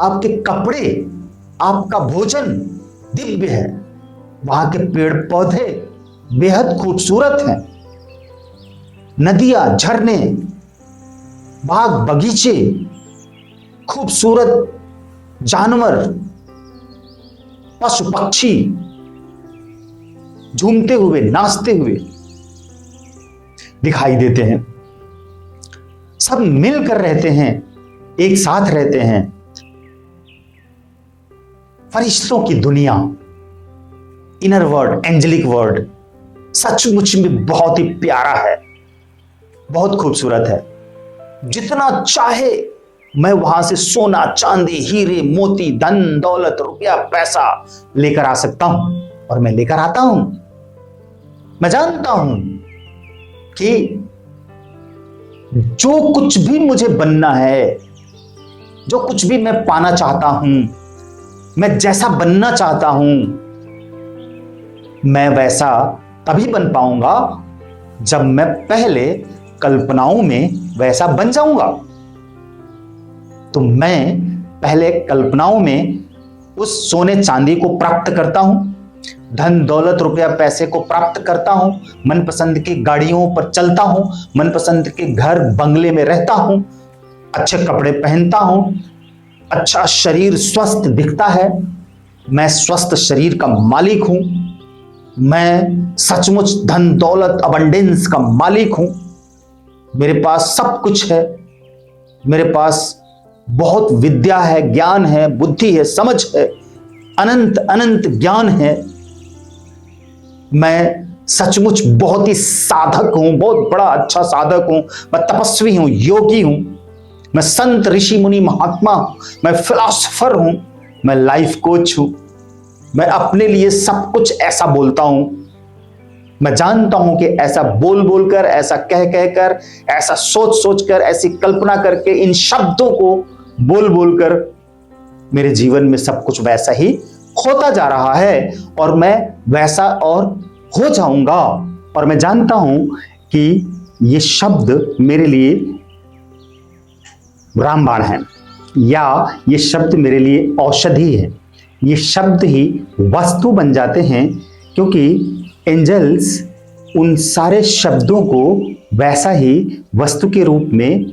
आपके कपड़े, आपका भोजन दिव्य है, वहां के पेड़ पौधे बेहद खूबसूरत हैं, नदियां, झरने, बाग बगीचे, खूबसूरत जानवर, पशु पक्षी झूमते हुए, नाचते हुए दिखाई देते हैं। सब मिलकर रहते हैं, एक साथ रहते हैं। फरिश्तों की दुनिया, इनर वर्ल्ड, एंजेलिक वर्ल्ड सचमुच में बहुत ही प्यारा है, बहुत खूबसूरत है। जितना चाहे मैं वहां से सोना, चांदी, हीरे, मोती, धन दौलत, रुपया, पैसा लेकर आ सकता हूं और मैं लेकर आता हूं। मैं जानता हूं कि जो कुछ भी मुझे बनना है, जो कुछ भी मैं पाना चाहता हूं, मैं जैसा बनना चाहता हूं, मैं वैसा तभी बन पाऊंगा जब मैं पहले कल्पनाओं में वैसा बन जाऊंगा। तो मैं पहले कल्पनाओं में उस सोने चांदी को प्राप्त करता हूं, धन दौलत रुपया पैसे को प्राप्त करता हूं, मनपसंद की गाड़ियों पर चलता हूं, मनपसंद के घर बंगले में रहता हूं, अच्छे कपड़े पहनता हूं, अच्छा शरीर स्वस्थ दिखता है, मैं स्वस्थ शरीर का मालिक हूं, मैं सचमुच धन दौलत अबंडेंस का मालिक हूं, मेरे पास सब कुछ है, मेरे पास बहुत विद्या है, ज्ञान है, बुद्धि है, समझ है, अनंत अनंत ज्ञान है। मैं सचमुच बहुत ही साधक हूं, बहुत बड़ा अच्छा साधक हूं, मैं तपस्वी हूं, योगी हूं, मैं संत ऋषि मुनि महात्मा हूं, मैं फिलोसोफर हूं, मैं लाइफ कोच हूं। मैं अपने लिए सब कुछ ऐसा बोलता हूं। मैं जानता हूं कि ऐसा बोल बोलकर, ऐसा कह कहकर, ऐसा सोच सोचकर, ऐसी कल्पना करके, इन शब्दों को बोल बोलकर मेरे जीवन में सब कुछ वैसा ही होता जा रहा है और मैं वैसा और हो जाऊंगा। और मैं जानता हूं कि ये शब्द मेरे लिए रामबाण है, या ये शब्द मेरे लिए औषधि है। ये शब्द ही वस्तु बन जाते हैं क्योंकि एंजल्स उन सारे शब्दों को वैसा ही वस्तु के रूप में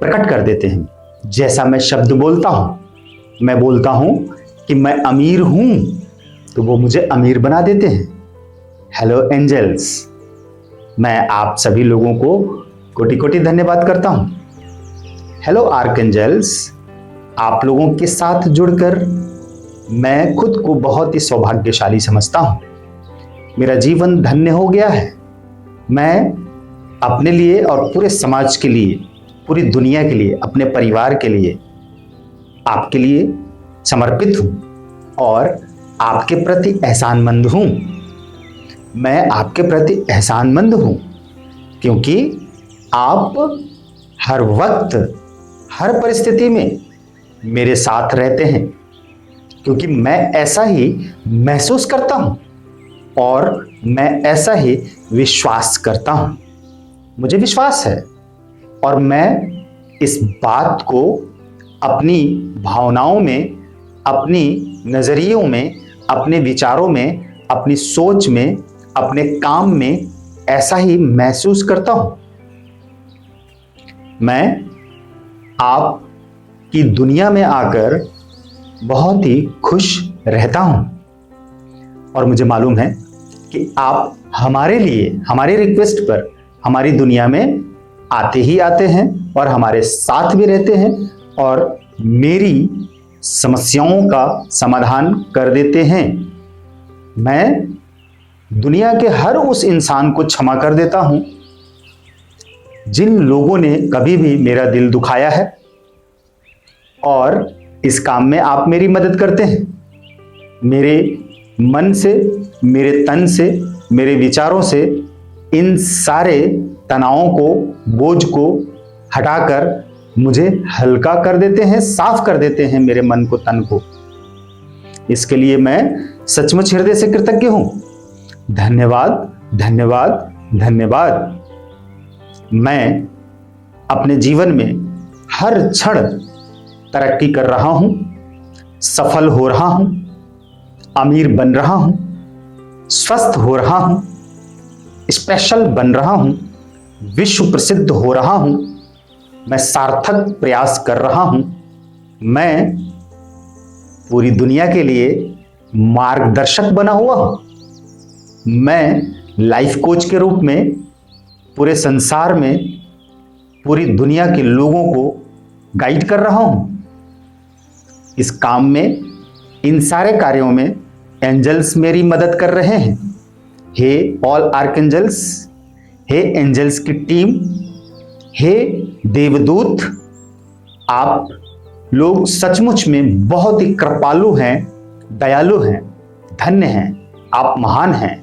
प्रकट कर देते हैं। जैसा मैं शब्द बोलता हूं, मैं बोलता हूं कि मैं अमीर हूं तो वो मुझे अमीर बना देते हैं। हेलो एंजल्स, मैं आप सभी लोगों को कोटि कोटि धन्यवाद करता हूं। हेलो आर्कएंजल्स, आप लोगों के साथ जुड़कर मैं खुद को बहुत ही सौभाग्यशाली समझता हूं। मेरा जीवन धन्य हो गया है। मैं अपने लिए और पूरे समाज के लिए, पूरी दुनिया के लिए, अपने परिवार के लिए, आपके लिए समर्पित हूं और आपके प्रति एहसानमंद हूं। मैं आपके प्रति एहसानमंद हूं क्योंकि आप हर वक्त, हर परिस्थिति में मेरे साथ रहते हैं, क्योंकि मैं ऐसा ही महसूस करता हूं और मैं ऐसा ही विश्वास करता हूं। मुझे विश्वास है और मैं इस बात को अपनी भावनाओं में, अपनी नजरियों में, अपने विचारों में, अपनी सोच में, अपने काम में ऐसा ही महसूस करता हूं। मैं आपकी दुनिया में आकर बहुत ही खुश रहता हूं और मुझे मालूम है कि आप हमारे लिए, हमारी रिक्वेस्ट पर हमारी दुनिया में आते ही आते हैं और हमारे साथ भी रहते हैं और मेरी समस्याओं का समाधान कर देते हैं। मैं दुनिया के हर उस इंसान को क्षमा कर देता हूं जिन लोगों ने कभी भी मेरा दिल दुखाया है, और इस काम में आप मेरी मदद करते हैं। मेरे मन से, मेरे तन से, मेरे विचारों से इन सारे तनावों को, बोझ को हटाकर मुझे हल्का कर देते हैं, साफ कर देते हैं मेरे मन को, तन को। इसके लिए मैं सचमुच हृदय से कृतज्ञ हूं। धन्यवाद, धन्यवाद, धन्यवाद। मैं अपने जीवन में हर क्षण तरक्की कर रहा हूं, सफल हो रहा हूं, अमीर बन रहा हूं, स्वस्थ हो रहा हूं, स्पेशल बन रहा हूं, विश्व प्रसिद्ध हो रहा हूं, मैं सार्थक प्रयास कर रहा हूं। मैं पूरी दुनिया के लिए मार्गदर्शक बना हुआ हूं। मैं लाइफ कोच के रूप में पूरे संसार में, पूरी दुनिया के लोगों को गाइड कर रहा हूं। इस काम में, इन सारे कार्यों में एंजल्स मेरी मदद कर रहे हैं। हे ऑल आर्कएंजल्स, हे एंजल्स की टीम, हे देवदूत, आप लोग सचमुच में बहुत ही कृपालु हैं, दयालु हैं, धन्य हैं, आप महान हैं,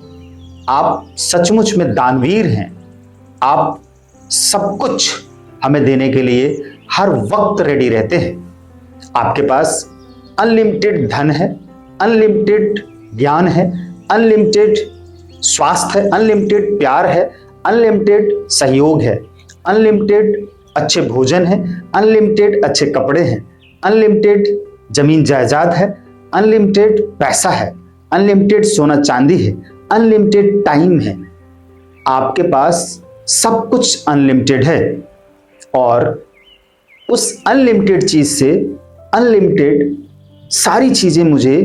आप सचमुच में दानवीर हैं। आप सब कुछ हमें देने के लिए हर वक्त रेडी रहते हैं। आपके पास अनलिमिटेड धन है, अनलिमिटेड ज्ञान है, अनलिमिटेड स्वास्थ्य है, अनलिमिटेड प्यार है, अनलिमिटेड सहयोग है, अनलिमिटेड अच्छे भोजन है, अनलिमिटेड अच्छे कपड़े हैं, अनलिमिटेड जमीन जायदाद है, अनलिमिटेड पैसा है, अनलिमिटेड सोना चांदी है, अनलिमिटेड टाइम है। आपके पास सब कुछ अनलिमिटेड है और उस अनलिमिटेड चीज से अनलिमिटेड सारी चीजें मुझे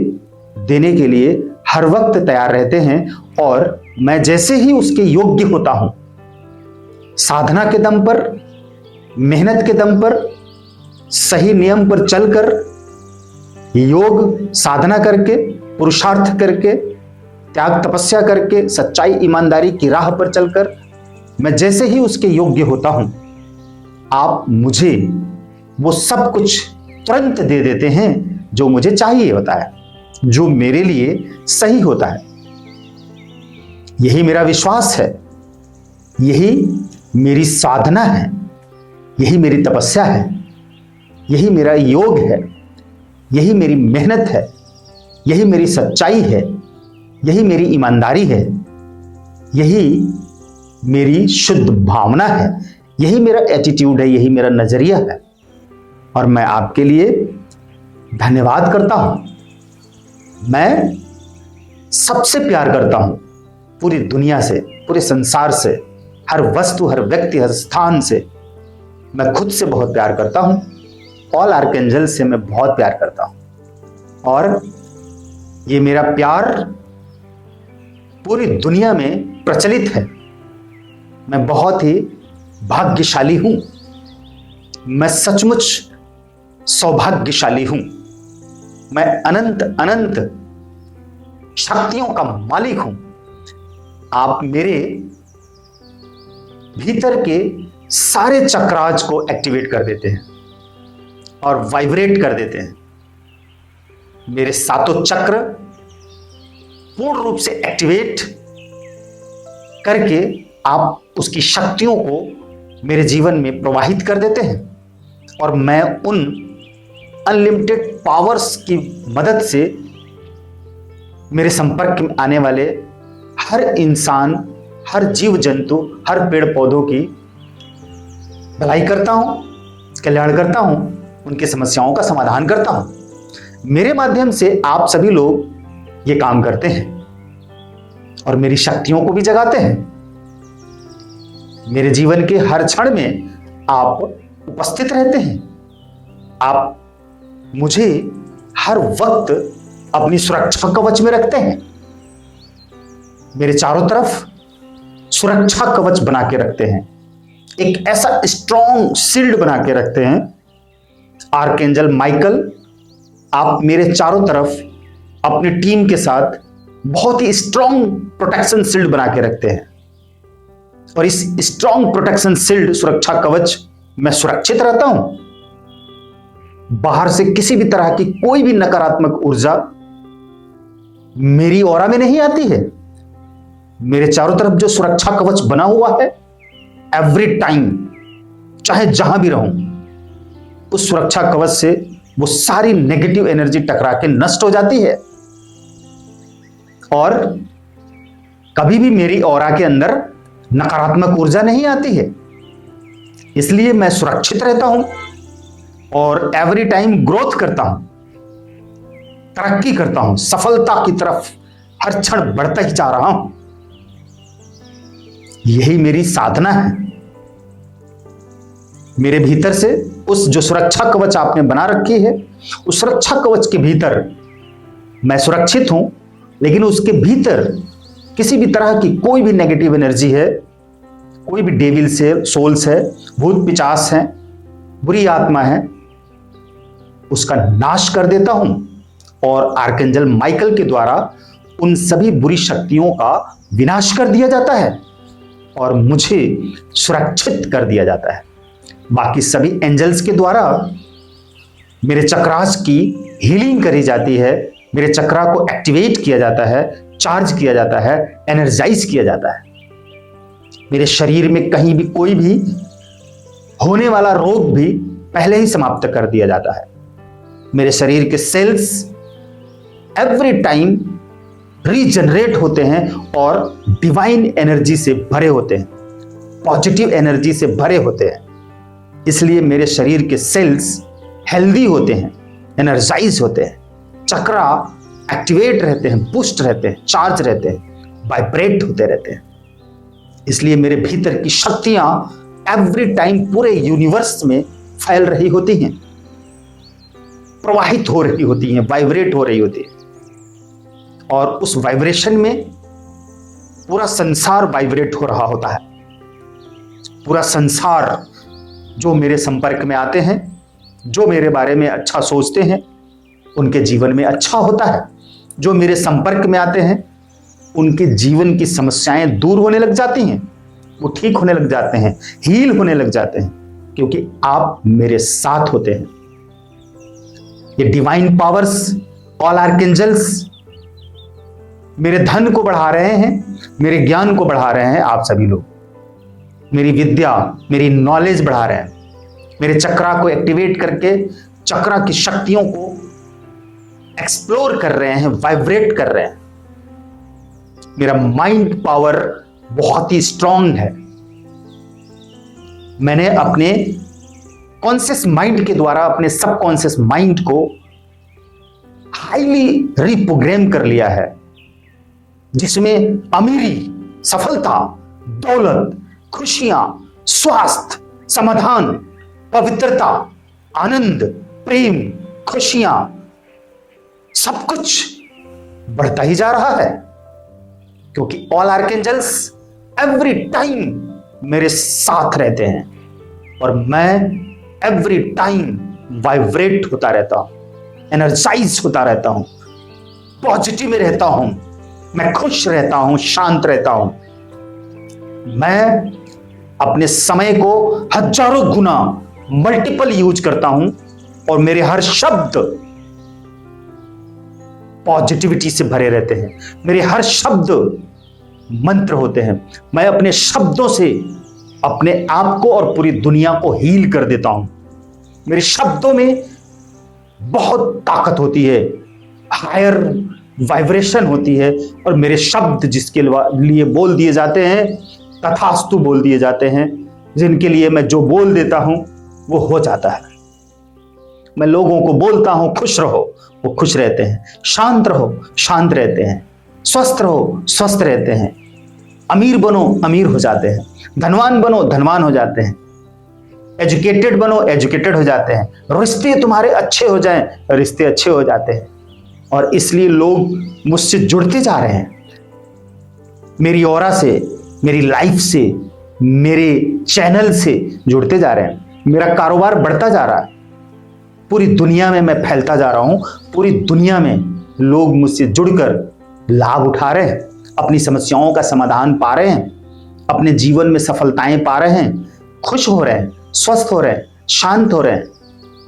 देने के लिए हर वक्त तैयार रहते हैं। और मैं जैसे ही उसके योग्य होता हूं, साधना के दम पर, मेहनत के दम पर, सही नियम पर चलकर, योग साधना करके, पुरुषार्थ करके, त्याग तपस्या करके, सच्चाई ईमानदारी की राह पर चलकर मैं जैसे ही उसके योग्य होता हूं, आप मुझे वो सब कुछ तुरंत दे देते हैं जो मुझे चाहिए होता है, जो मेरे लिए सही होता है। यही मेरा विश्वास है, यही मेरी साधना है, यही मेरी तपस्या है, यही मेरा योग है, यही मेरी मेहनत है, यही मेरी सच्चाई है, यही मेरी ईमानदारी है, यही मेरी शुद्ध भावना है, यही मेरा एटीट्यूड है, यही मेरा नजरिया है। और मैं आपके लिए धन्यवाद करता हूं। मैं सबसे प्यार करता हूं, पूरी दुनिया से, पूरे संसार से, हर वस्तु, हर व्यक्ति, हर स्थान से। मैं खुद से बहुत प्यार करता हूं, ऑल आर्कएंजल से मैं बहुत प्यार करता हूं और ये मेरा प्यार पूरी दुनिया में प्रचलित है। मैं बहुत ही भाग्यशाली हूं। मैं सचमुच सौभाग्यशाली हूं। मैं अनंत अनंत शक्तियों का मालिक हूं। आप मेरे भीतर के सारे चक्राज को एक्टिवेट कर देते हैं और वाइब्रेट कर देते हैं। मेरे सातों चक्र पूर्ण रूप से एक्टिवेट करके आप उसकी शक्तियों को मेरे जीवन में प्रवाहित कर देते हैं और मैं उन अनलिमिटेड पावर्स की मदद से मेरे संपर्क में आने वाले हर इंसान, हर जीव जंतु, हर पेड़ पौधों की भलाई करता हूं, कल्याण करता हूं, उनकी समस्याओं का समाधान करता हूं। मेरे माध्यम से आप सभी लोग ये काम करते हैं और मेरी शक्तियों को भी जगाते हैं। मेरे जीवन के हर क्षण में आप उपस्थित रहते हैं। आप मुझे हर वक्त अपनी सुरक्षा कवच में रखते हैं। मेरे चारों तरफ सुरक्षा कवच बना के रखते हैं। एक ऐसा स्ट्रॉन्ग शील्ड बना के रखते हैं। आर्कएंजल माइकल, आप मेरे चारों तरफ अपनी टीम के साथ बहुत ही स्ट्रॉन्ग प्रोटेक्शन शील्ड बना के रखते हैं और इस स्ट्रॉन्ग प्रोटेक्शन शील्ड, सुरक्षा कवच, मैं सुरक्षित रहता हूं। बाहर से किसी भी तरह की कोई भी नकारात्मक ऊर्जा मेरी ऑरा में नहीं आती है। मेरे चारों तरफ जो सुरक्षा कवच बना हुआ है, एवरी टाइम, चाहे जहां भी रहूं, उस सुरक्षा कवच से वो सारी नेगेटिव एनर्जी टकरा के नष्ट हो जाती है और कभी भी मेरी ऑरा के अंदर नकारात्मक ऊर्जा नहीं आती है। इसलिए मैं सुरक्षित रहता हूं और एवरी टाइम ग्रोथ करता हूं, तरक्की करता हूं, सफलता की तरफ हर क्षण बढ़ता ही जा रहा हूं। यही मेरी साधना है। मेरे भीतर से उस जो सुरक्षा कवच आपने बना रखी है, उस सुरक्षा कवच के भीतर मैं सुरक्षित हूं, लेकिन उसके भीतर किसी भी तरह की कोई भी नेगेटिव एनर्जी है, कोई भी डेविल से सोल्स है, भूत पिचास है, बुरी आत्मा है, उसका नाश कर देता हूं और आर्कएंजल माइकल के द्वारा उन सभी बुरी शक्तियों का विनाश कर दिया जाता है और मुझे सुरक्षित कर दिया जाता है। बाकी सभी एंजल्स के द्वारा मेरे चक्रास की हीलिंग करी जाती है, मेरे चक्रा को एक्टिवेट किया जाता है, चार्ज किया जाता है, एनर्जाइज किया जाता है। मेरे शरीर में कहीं भी कोई भी होने वाला रोग भी पहले ही समाप्त कर दिया जाता है। मेरे शरीर के सेल्स एवरी टाइम रीजनरेट होते हैं और डिवाइन एनर्जी से भरे होते हैं, पॉजिटिव एनर्जी से भरे होते हैं। इसलिए मेरे शरीर के सेल्स हेल्दी होते हैं, एनर्जाइज होते हैं, चक्रा एक्टिवेट रहते हैं, बूस्ट रहते हैं, चार्ज रहते हैं, वाइब्रेट होते रहते हैं। इसलिए मेरे भीतर की शक्तियां एवरी टाइम पूरे यूनिवर्स में फैल रही होती हैं, प्रवाहित हो रही होती हैं, वाइब्रेट हो रही होती है और उस वाइब्रेशन में पूरा संसार वाइब्रेट हो रहा होता है। पूरा संसार जो मेरे संपर्क में आते हैं, जो मेरे बारे में अच्छा सोचते हैं, उनके जीवन में अच्छा होता है। जो मेरे संपर्क में आते हैं, उनके जीवन की समस्याएं दूर होने लग जाती हैं, वो ठीक होने लग जाते हैं, हील होने लग जाते हैं, क्योंकि आप मेरे साथ होते हैं। ये डिवाइन पावर्स, ऑल आर्कएंजल्स मेरे धन को बढ़ा रहे हैं, मेरे ज्ञान को बढ़ा रहे हैं। आप सभी लोग मेरी विद्या, मेरी नॉलेज बढ़ा रहे हैं, मेरे चक्रा को एक्टिवेट करके चक्रा की शक्तियों को एक्सप्लोर कर रहे हैं, वाइब्रेट कर रहे हैं। मेरा माइंड पावर बहुत ही स्ट्रांग है। मैंने अपने कॉन्शियस माइंड के द्वारा अपने सबकॉन्शियस माइंड को हाईली रिप्रोग्राम कर लिया है, जिसमें अमीरी, सफलता, दौलत, खुशियां, स्वास्थ्य, समाधान, पवित्रता, आनंद, प्रेम, खुशियां, सब कुछ बढ़ता ही जा रहा है, क्योंकि ऑल आर्कएंजल्स एवरी टाइम मेरे साथ रहते हैं और मैं एवरी टाइम वाइब्रेट होता रहता हूं, एनर्जाइज होता रहता हूं, पॉजिटिव में रहता हूं, मैं खुश रहता हूं, शांत रहता हूं। मैं अपने समय को हजारों गुना मल्टीपल यूज करता हूं और मेरे हर शब्द पॉजिटिविटी से भरे रहते हैं, मेरे हर शब्द मंत्र होते हैं। मैं अपने शब्दों से अपने आप को और पूरी दुनिया को हील कर देता हूं। मेरे शब्दों में बहुत ताकत होती है, हायर वाइब्रेशन होती है, और मेरे शब्द जिसके लिए बोल दिए जाते हैं तथास्तु बोल दिए जाते हैं, जिनके लिए मैं जो बोल देता हूं वो हो जाता है। मैं लोगों को बोलता हूं खुश रहो, वो खुश रहते हैं, शांत रहो, शांत रहते हैं, स्वस्थ रहो, स्वस्थ रहते हैं, अमीर बनो, अमीर हो जाते हैं, धनवान बनो, धनवान हो जाते हैं, एजुकेटेड बनो, एजुकेटेड हो जाते हैं, रिश्ते तुम्हारे अच्छे हो जाएं, रिश्ते अच्छे हो जाते हैं। और इसलिए लोग मुझसे जुड़ते जा रहे हैं, मेरी ऑरा से, मेरी लाइफ से, मेरे चैनल से जुड़ते जा रहे हैं। मेरा कारोबार बढ़ता जा रहा है, पूरी दुनिया में मैं फैलता जा रहा हूं, पूरी दुनिया में लोग मुझसे जुड़कर लाभ उठा रहे हैं, अपनी समस्याओं का समाधान पा रहे हैं, अपने जीवन में सफलताएं पा रहे हैं, खुश हो रहे हैं, स्वस्थ हो रहे हैं, शांत हो रहे हैं,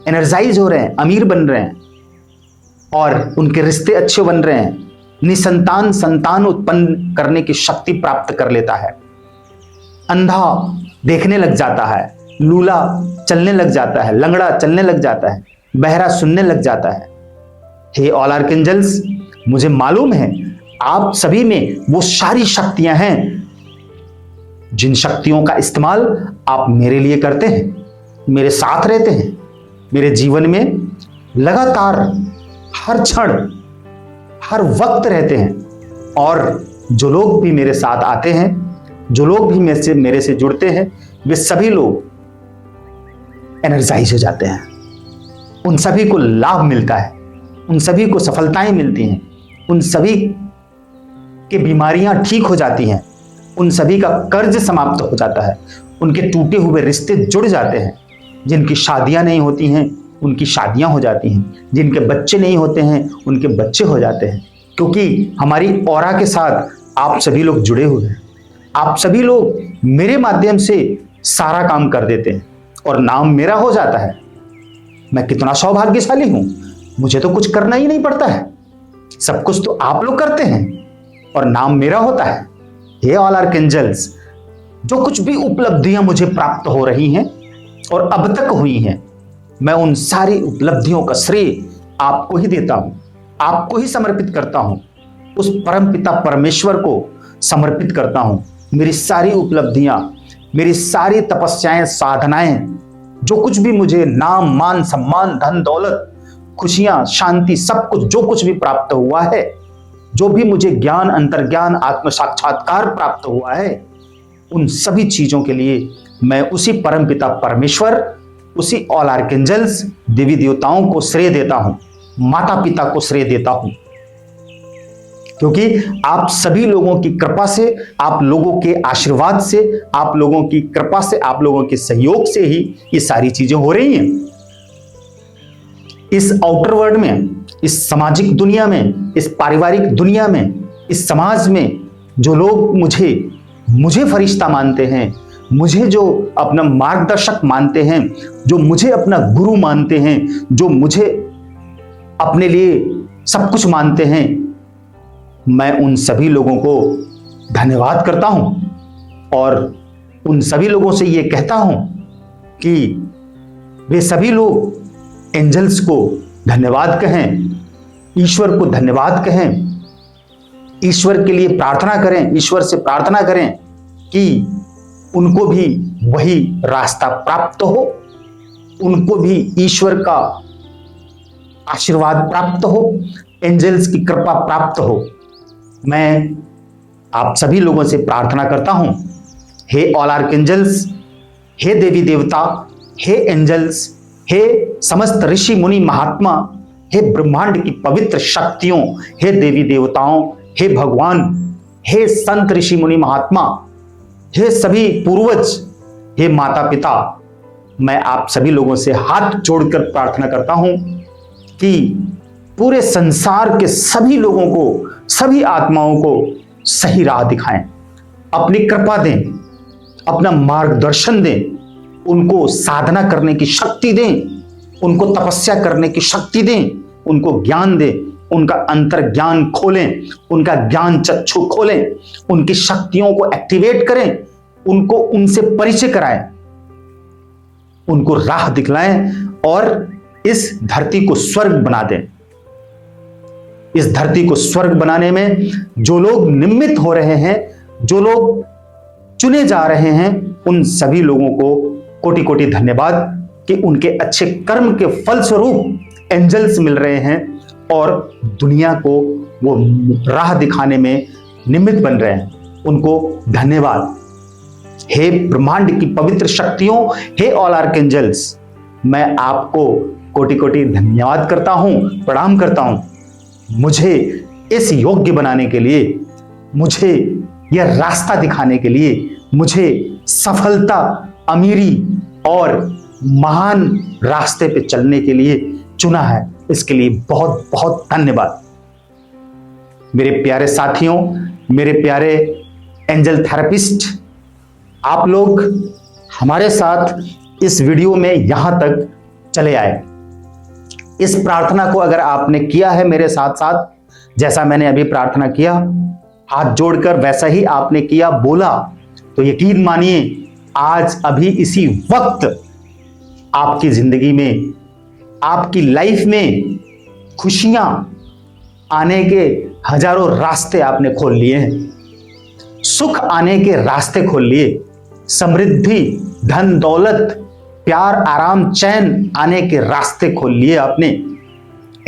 एनर्जाइज हो रहे हैं, अमीर बन रहे हैं और उनके रिश्ते अच्छे बन रहे हैं। निसंतान संतान उत्पन्न करने की शक्ति प्राप्त कर लेता है, अंधा देखने लग जाता है, लूला चलने लग जाता है, लंगड़ा चलने लग जाता है, बहरा सुनने लग जाता है। हे ऑल आर्कएंजल्स, मुझे मालूम है आप सभी में वो सारी शक्तियां हैं जिन शक्तियों का इस्तेमाल आप मेरे लिए करते हैं, मेरे साथ रहते हैं, मेरे जीवन में लगातार हर क्षण हर वक्त रहते हैं। और जो लोग भी मेरे साथ आते हैं, जो लोग भी मेरे से जुड़ते हैं, वे सभी लोग एनर्जाइज हो जाते हैं, उन सभी को लाभ मिलता है, उन सभी को सफलताएं मिलती हैं, उन सभी की बीमारियां ठीक हो जाती हैं, उन सभी का कर्ज समाप्त हो जाता है, उनके टूटे हुए रिश्ते जुड़ जाते हैं, जिनकी शादियां नहीं होती हैं उनकी शादियां हो जाती हैं, जिनके बच्चे नहीं होते हैं उनके बच्चे हो जाते हैं, क्योंकि हमारी ऑरा के साथ आप सभी लोग जुड़े हुए हैं। आप सभी लोग मेरे माध्यम से सारा काम कर देते हैं और नाम मेरा हो जाता है। मैं कितना सौभाग्यशाली हूं, मुझे तो कुछ करना ही नहीं पड़ता है, सब कुछ तो आप लोग करते हैं और नाम मेरा होता है। हे ऑल आर्कएंजल्स, जो कुछ भी उपलब्धियां मुझे प्राप्त हो रही हैं और अब तक हुई हैं, मैं उन सारी उपलब्धियों का श्रेय आपको ही देता हूं, आपको ही समर्पित करता हूं, उस परमपिता परमेश्वर को समर्पित करता हूं। मेरी सारी उपलब्धियां, मेरी सारी तपस्याएं, साधनाएं, जो कुछ भी मुझे नाम, मान, सम्मान, धन, दौलत, खुशियां, शांति, सब कुछ जो कुछ भी प्राप्त हुआ है, जो भी मुझे ज्ञान, अंतर्ज्ञान, आत्म साक्षात्कार प्राप्त हुआ है, उन सभी चीजों के लिए मैं उसी परमपिता परमेश्वर, उसी ऑल आर्कएंजल्स, देवी देवताओं को श्रेय देता हूं, माता पिता को श्रेय देता हूं, क्योंकि आप सभी लोगों की कृपा से, आप लोगों के आशीर्वाद से, आप लोगों की कृपा से, आप लोगों के सहयोग से ही ये सारी चीजें हो रही हैं। इस आउटर वर्ल्ड में, इस सामाजिक दुनिया में, इस पारिवारिक दुनिया में, इस समाज में जो लोग मुझे फरिश्ता मानते हैं, मुझे जो अपना मार्गदर्शक मानते हैं, जो मुझे अपना गुरु मानते हैं, जो मुझे अपने लिए सब कुछ मानते हैं, मैं उन सभी लोगों को धन्यवाद करता हूं और उन सभी लोगों से ये कहता हूं कि वे सभी लोग एंजल्स को धन्यवाद कहें, ईश्वर को धन्यवाद कहें, ईश्वर के लिए प्रार्थना करें, ईश्वर से प्रार्थना करें कि उनको भी वही रास्ता प्राप्त हो, उनको भी ईश्वर का आशीर्वाद प्राप्त हो, एंजल्स की कृपा प्राप्त हो। मैं आप सभी लोगों से प्रार्थना करता हूं, हे ऑल आर्कएंजल्स, हे देवी देवता, हे एंजल्स, हे समस्त ऋषि मुनि महात्मा, हे ब्रह्मांड की पवित्र शक्तियों, हे देवी देवताओं, हे भगवान, हे संत ऋषि मुनि महात्मा, हे सभी पूर्वज, हे माता पिता, मैं आप सभी लोगों से हाथ जोड़कर प्रार्थना करता हूं कि पूरे संसार के सभी लोगों को, सभी आत्माओं को सही राह दिखाएं, अपनी कृपा दें, अपना मार्गदर्शन दें, उनको साधना करने की शक्ति दें, उनको तपस्या करने की शक्ति दें, उनको ज्ञान दें, उनका अंतर ज्ञान खोलें, उनका ज्ञान चक्षु खोलें, उनकी शक्तियों को एक्टिवेट करें, उनको उनसे परिचय कराएं, उनको राह दिखलाएं और इस धरती को स्वर्ग बना दें। इस धरती को स्वर्ग बनाने में जो लोग निमित्त हो रहे हैं, जो लोग चुने जा रहे हैं, उन सभी लोगों को कोटि कोटि धन्यवाद कि उनके अच्छे कर्म के फलस्वरूप एंजल्स मिल रहे हैं और दुनिया को वो राह दिखाने में निमित्त बन रहे हैं। उनको धन्यवाद। हे ब्रह्मांड की पवित्र शक्तियों, हे ऑल आर्कएंजल्स, मैं आपको कोटि कोटि धन्यवाद करता हूं, प्रणाम करता हूं। मुझे इस योग्य बनाने के लिए, मुझे यह रास्ता दिखाने के लिए, मुझे सफलता, अमीरी और महान रास्ते पे चलने के लिए चुना है। इसके लिए बहुत बहुत धन्यवाद। मेरे प्यारे साथियों, मेरे प्यारे एंजल थेरेपिस्ट, आप लोग हमारे साथ इस वीडियो में यहां तक चले आए। इस प्रार्थना को अगर आपने किया है मेरे साथ साथ, जैसा मैंने अभी प्रार्थना किया, हाथ जोड़कर वैसा ही आपने किया, बोला, तो यकीन मानिए आज अभी इसी वक्त आपकी जिंदगी में, आपकी लाइफ में खुशियां आने के हजारों रास्ते आपने खोल लिए हैं, सुख आने के रास्ते खोल लिए, समृद्धि, धन दौलत, प्यार, आराम, चैन आने के रास्ते खोल लिए आपने,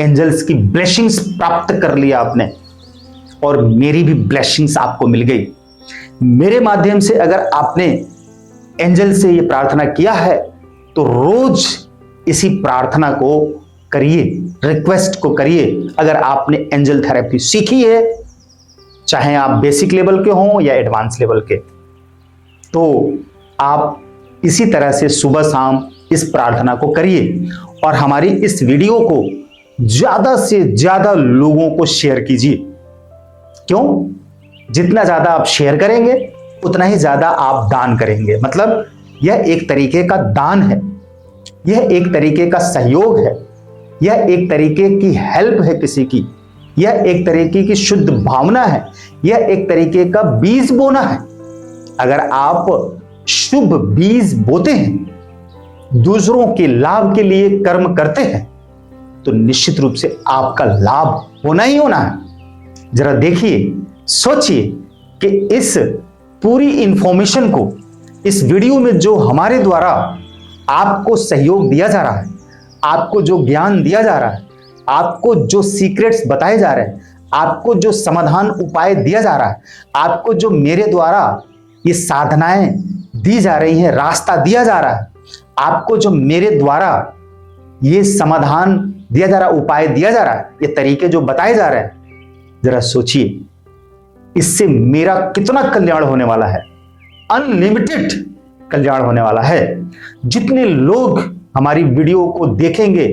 एंजल्स की ब्लेसिंग्स प्राप्त कर लिया आपने, और मेरी भी ब्लेसिंग्स आपको मिल गई। मेरे माध्यम से अगर आपने एंजल से ये प्रार्थना किया है तो रोज इसी प्रार्थना को करिए, रिक्वेस्ट को करिए। अगर आपने एंजल थेरेपी सीखी है, चाहे आप बेसिक लेवल के हों या एडवांस लेवल के, तो आप इसी तरह से सुबह शाम इस प्रार्थना को करिए और हमारी इस वीडियो को ज्यादा से ज्यादा लोगों को शेयर कीजिए। क्यों? जितना ज्यादा आप शेयर करेंगे उतना ही ज्यादा आप दान करेंगे। मतलब यह एक तरीके का दान है, यह एक तरीके का सहयोग है, यह एक तरीके की हेल्प है किसी की, यह एक तरीके की शुद्ध भावना है, यह एक तरीके का बीज बोना है। अगर आप शुभ बीज बोते हैं, दूसरों के लाभ के लिए कर्म करते हैं, तो निश्चित रूप से आपका लाभ होना ही होना है। जरा देखिए, सोचिए कि इस पूरी इंफॉर्मेशन को, इस वीडियो में जो हमारे द्वारा आपको सहयोग दिया जा रहा है, आपको जो ज्ञान दिया जा रहा है, आपको जो सीक्रेट्स बताए जा रहे हैं, आपको जो समाधान उपाय दिया जा रहा है, आपको जो मेरे द्वारा ये साधनाएं दी जा रही हैं, रास्ता दिया जा रहा है, आपको जो मेरे द्वारा ये समाधान दिया जा रहा है, उपाय दिया जा रहा है, ये तरीके जो बताए जा रहे हैं, जरा सोचिए इससे मेरा कितना कल्याण होने वाला है। अनलिमिटेड कल्याण होने वाला है। जितने लोग हमारी वीडियो को देखेंगे,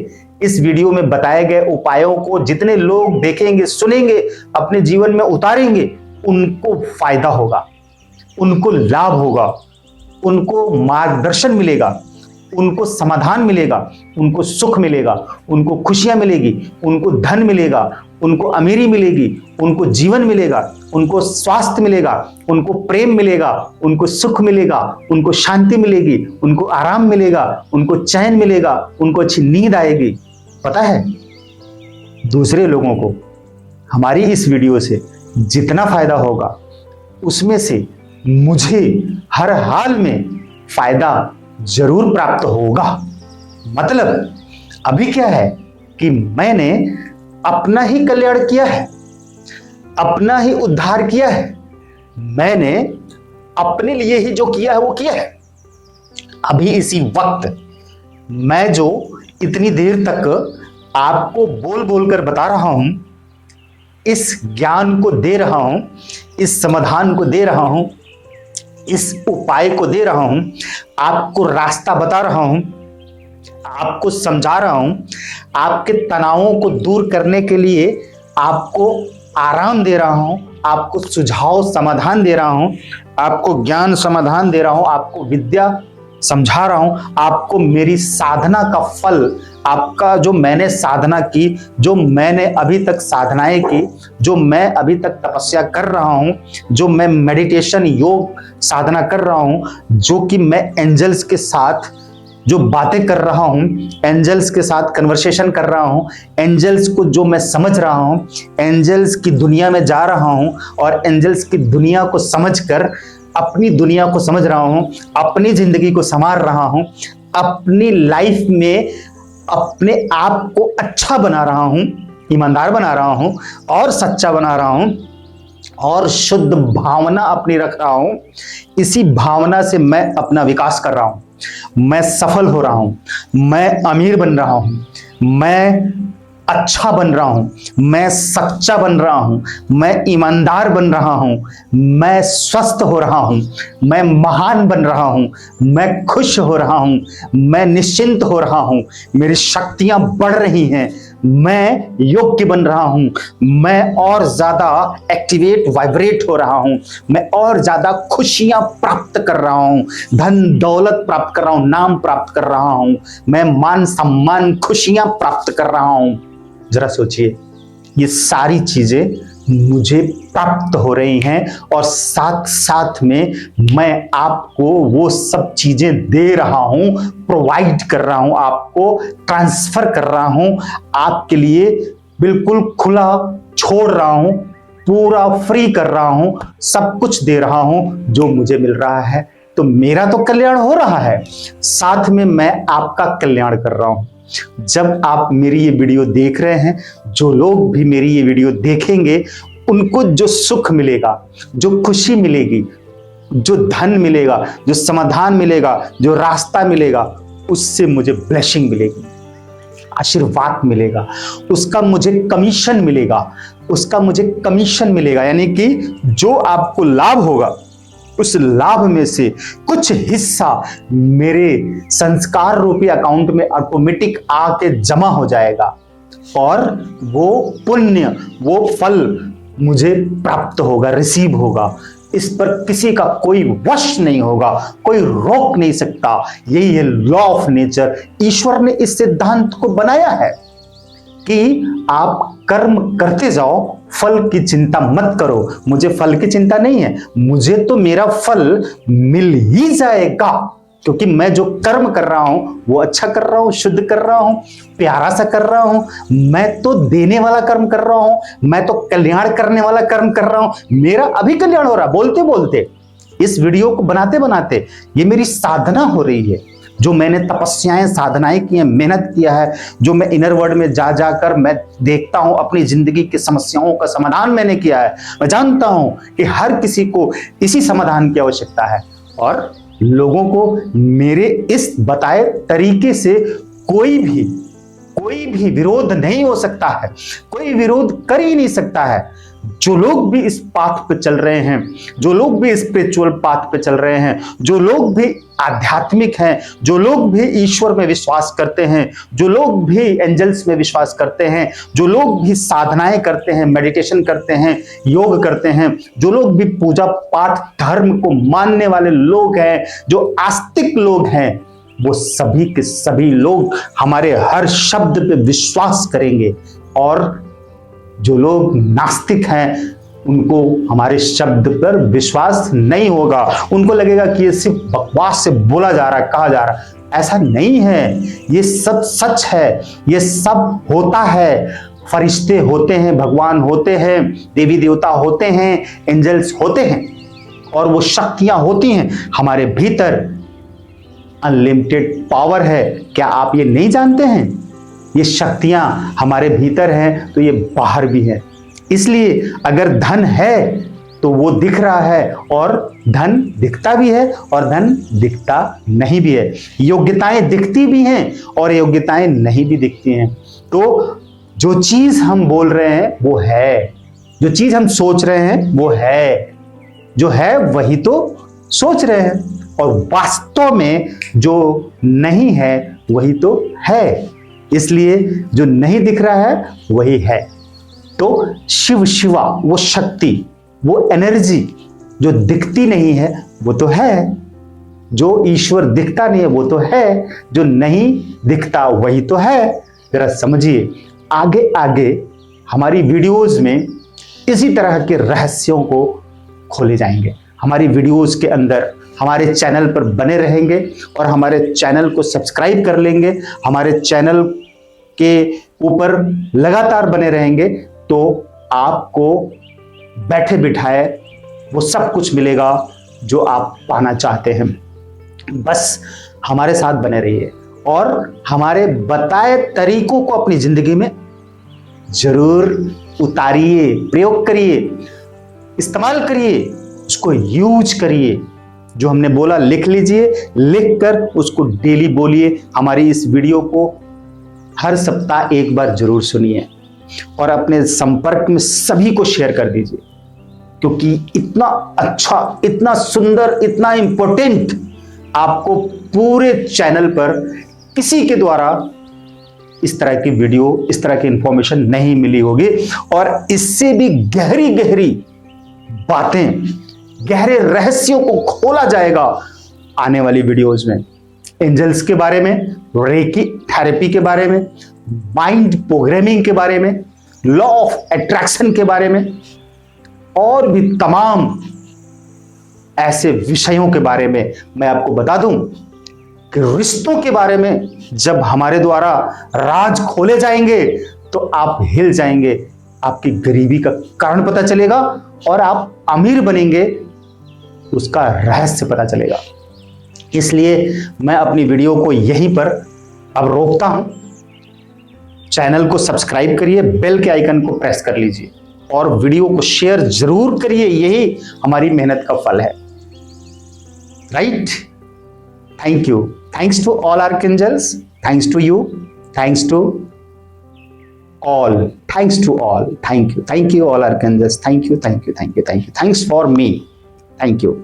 इस वीडियो में बताए गए उपायों को जितने लोग देखेंगे, सुनेंगे, अपने जीवन में उतारेंगे, उनको फायदा होगा, उनको लाभ होगा, उनको मार्गदर्शन मिलेगा, उनको समाधान मिलेगा, उनको सुख मिलेगा, उनको खुशियां मिलेगी, उनको धन मिलेगा, उनको अमीरी मिलेगी, उनको जीवन मिलेगा, उनको स्वास्थ्य मिलेगा, उनको प्रेम मिलेगा, उनको सुख मिलेगा, उनको शांति मिलेगी, उनको आराम मिलेगा, उनको चैन मिलेगा, उनको अच्छी नींद आएगी। पता है, दूसरे लोगों को हमारी इस वीडियो से जितना फायदा होगा, उसमें से मुझे हर हाल में फायदा जरूर प्राप्त होगा। मतलब अभी क्या है कि मैंने अपना ही कल्याण किया है, अपना ही उद्धार किया है, मैंने अपने लिए ही जो किया है वो किया है। अभी इसी वक्त मैं जो इतनी देर तक आपको बोल बोल कर बता रहा हूं, इस ज्ञान को दे रहा हूं, इस समाधान को दे रहा हूं, इस उपाय को दे रहा हूं, आपको रास्ता बता रहा हूं, आपको समझा रहा हूं, आपके तनावों को दूर करने के लिए आपको आराम दे रहा हूं, आपको सुझाव समाधान दे रहा हूं, आपको ज्ञान समाधान दे रहा हूं, आपको विद्या समझा रहा हूं, आपको मेरी साधना का फल, आपका जो मैंने साधना की, जो मैंने अभी तक साधनाएं की, जो मैं अभी तक तपस्या कर रहा हूं, जो मैं मेडिटेशन योग साधना कर रहा हूं, जो कि मैं एंजल्स के साथ जो बातें कर रहा हूं, एंजल्स के साथ कन्वर्सेशन कर रहा हूं, एंजल्स को जो मैं समझ रहा हूं, एंजल्स की दुनिया में जा रहा हूं और एंजल्स की दुनिया को समझकर अपनी दुनिया को समझ रहा हूं, अपनी जिंदगी को संवार रहा हूं, अपनी लाइफ में अपने आप को अच्छा बना रहा हूं, ईमानदार बना रहा हूं और सच्चा बना रहा हूं और शुद्ध भावना अपनी रख रहा हूं। इसी भावना से मैं अपना विकास कर रहा हूं, मैं सफल हो रहा हूं, मैं अमीर बन रहा हूं, मैं अच्छा बन रहा हूं, मैं सच्चा बन रहा हूं, मैं ईमानदार बन रहा हूं, मैं स्वस्थ हो रहा हूं, मैं महान बन रहा हूं, मैं खुश हो रहा हूं, मैं निश्चिंत हो रहा हूं, मेरी शक्तियां बढ़ रही हैं, मैं योग्य बन रहा हूं, मैं और ज्यादा एक्टिवेट वाइब्रेट हो रहा हूं, मैं और ज्यादा खुशियां प्राप्त कर रहा हूं, धन दौलत प्राप्त कर रहा हूं, नाम प्राप्त कर रहा हूं, मैं मान सम्मान खुशियां प्राप्त कर रहा हूं। जरा सोचिए, ये सारी चीजें मुझे प्राप्त हो रही हैं और साथ साथ में मैं आपको वो सब चीजें दे रहा हूं, प्रोवाइड कर रहा हूं, आपको ट्रांसफर कर रहा हूं, आपके लिए बिल्कुल खुला छोड़ रहा हूं, पूरा फ्री कर रहा हूं, सब कुछ दे रहा हूं जो मुझे मिल रहा है। तो मेरा तो कल्याण हो रहा है, साथ में मैं आपका कल्याण कर रहा हूं। जब आप मेरी ये वीडियो देख रहे हैं, जो लोग भी मेरी ये वीडियो देखेंगे, उनको जो सुख मिलेगा, जो खुशी मिलेगी, जो धन मिलेगा, जो समाधान मिलेगा, जो रास्ता मिलेगा, उससे मुझे ब्लेसिंग मिलेगी, आशीर्वाद मिलेगा, उसका मुझे कमीशन मिलेगा, उसका मुझे कमीशन मिलेगा। यानी कि जो आपको लाभ होगा, उस लाभ में से कुछ हिस्सा मेरे संस्कार रूपी अकाउंट में ऑटोमेटिक आके जमा हो जाएगा और वो पुण्य, वो फल मुझे प्राप्त होगा, रिसीव होगा। इस पर किसी का कोई वश नहीं होगा, कोई रोक नहीं सकता। यही है लॉ ऑफ नेचर। ईश्वर ने इस सिद्धांत को बनाया है कि आप कर्म करते जाओ, फल की चिंता मत करो। मुझे फल की चिंता नहीं है, मुझे तो मेरा फल मिल ही जाएगा, क्योंकि मैं जो कर्म कर रहा हूं वो अच्छा कर रहा हूं, शुद्ध कर रहा हूं, प्यारा सा कर रहा हूं। मैं तो देने वाला कर्म कर रहा हूं, मैं तो कल्याण करने वाला कर्म कर रहा हूं। मेरा अभी कल्याण हो रहा है। बोलते बोलते, इस वीडियो को बनाते बनाते ये मेरी साधना हो रही है। जो मैंने तपस्याएं साधनाएं की हैं, मेहनत किया है, जो मैं इनर वर्ल्ड में जा जाकर मैं देखता हूं, अपनी जिंदगी की समस्याओं का समाधान मैंने किया है। मैं जानता हूं कि हर किसी को इसी समाधान की आवश्यकता है और लोगों को मेरे इस बताए तरीके से कोई भी विरोध नहीं हो सकता है, कोई विरोध कर ही नहीं सकता है। जो लोग भी इस पाथ पे चल रहे हैं, जो लोग भी स्पिरिचुअल पाथ पे चल रहे हैं, जो लोग भी आध्यात्मिक हैं, जो लोग भी ईश्वर में विश्वास करते हैं, जो लोग भी एंजल्स में विश्वास करते हैं, जो लोग भी साधनाएं करते हैं, मेडिटेशन करते हैं, योग करते हैं, जो लोग भी पूजा पाठ धर्म को मानने वाले लोग हैं, जो आस्तिक लोग हैं, वो सभी के सभी लोग हमारे हर शब्द पे विश्वास करेंगे। और जो लोग नास्तिक हैं, उनको हमारे शब्द पर विश्वास नहीं होगा। उनको लगेगा कि ये सिर्फ बकवास से बोला जा रहा है, कहा जा रहा है। ऐसा नहीं है, ये सब सच है, ये सब होता है। फरिश्ते होते हैं, भगवान होते हैं, देवी देवता होते हैं, एंजल्स होते हैं और वो शक्तियां होती हैं हमारे भीतर। अनलिमिटेड पावर है। क्या आप ये नहीं जानते हैं? ये शक्तियां हमारे भीतर हैं तो ये बाहर भी है। इसलिए अगर धन है तो वो दिख रहा है और धन दिखता भी है और धन दिखता नहीं भी है। योग्यताएं दिखती भी हैं और योग्यताएं नहीं भी दिखती हैं। तो जो चीज हम बोल रहे हैं वो है, जो चीज हम सोच रहे हैं वो है, जो है वही तो सोच रहे हैं, और वास्तव में जो नहीं है वही तो है। इसलिए जो नहीं दिख रहा है वही है। तो शिव शिवा, वो शक्ति, वो एनर्जी जो दिखती नहीं है वो तो है, जो ईश्वर दिखता नहीं है वो तो है, जो नहीं दिखता वही तो है। जरा समझिए, आगे आगे हमारी वीडियोस में इसी तरह के रहस्यों को खोले जाएंगे। हमारी वीडियोस के अंदर हमारे चैनल पर बने रहेंगे और हमारे चैनल को सब्सक्राइब कर लेंगे, हमारे चैनल के ऊपर लगातार बने रहेंगे, तो आपको बैठे बिठाए वो सब कुछ मिलेगा जो आप पाना चाहते हैं। बस हमारे साथ बने रहिए और हमारे बताए तरीकों को अपनी जिंदगी में जरूर उतारिए, प्रयोग करिए, इस्तेमाल करिए, उसको यूज करिए। जो हमने बोला लिख लीजिए, लिखकर उसको डेली बोलिए। हमारी इस वीडियो को हर सप्ताह एक बार जरूर सुनिए और अपने संपर्क में सभी को शेयर कर दीजिए, क्योंकि इतना अच्छा, इतना सुंदर, इतना इंपॉर्टेंट आपको पूरे चैनल पर किसी के द्वारा इस तरह की वीडियो, इस तरह की इंफॉर्मेशन नहीं मिली होगी। और इससे भी गहरी गहरी बातें, गहरे रहस्यों को खोला जाएगा आने वाली वीडियोस में। एंजल्स के बारे में, रेकी थेरेपी के बारे में, माइंड प्रोग्रामिंग के बारे में, लॉ ऑफ अट्रैक्शन के बारे में और भी तमाम ऐसे विषयों के बारे में मैं आपको बता दूं कि रिश्तों के बारे में जब हमारे द्वारा राज खोले जाएंगे तो आप हिल जाएंगे, आपकी गरीबी का कारण पता चलेगा और आप अमीर बनेंगे, उसका रहस्य पता चलेगा। इसलिए मैं अपनी वीडियो को यहीं पर अब रोकता हूं। चैनल को सब्सक्राइब करिए, बेल के आइकन को प्रेस कर लीजिए और वीडियो को शेयर जरूर करिए, यही हमारी मेहनत का फल है। Right? Thank you. Thanks to all archangels, thanks to you, thanks to all, thanks to all, thank you all archangels, thank you, thank you, thank you, thank you, thanks for me, thank you.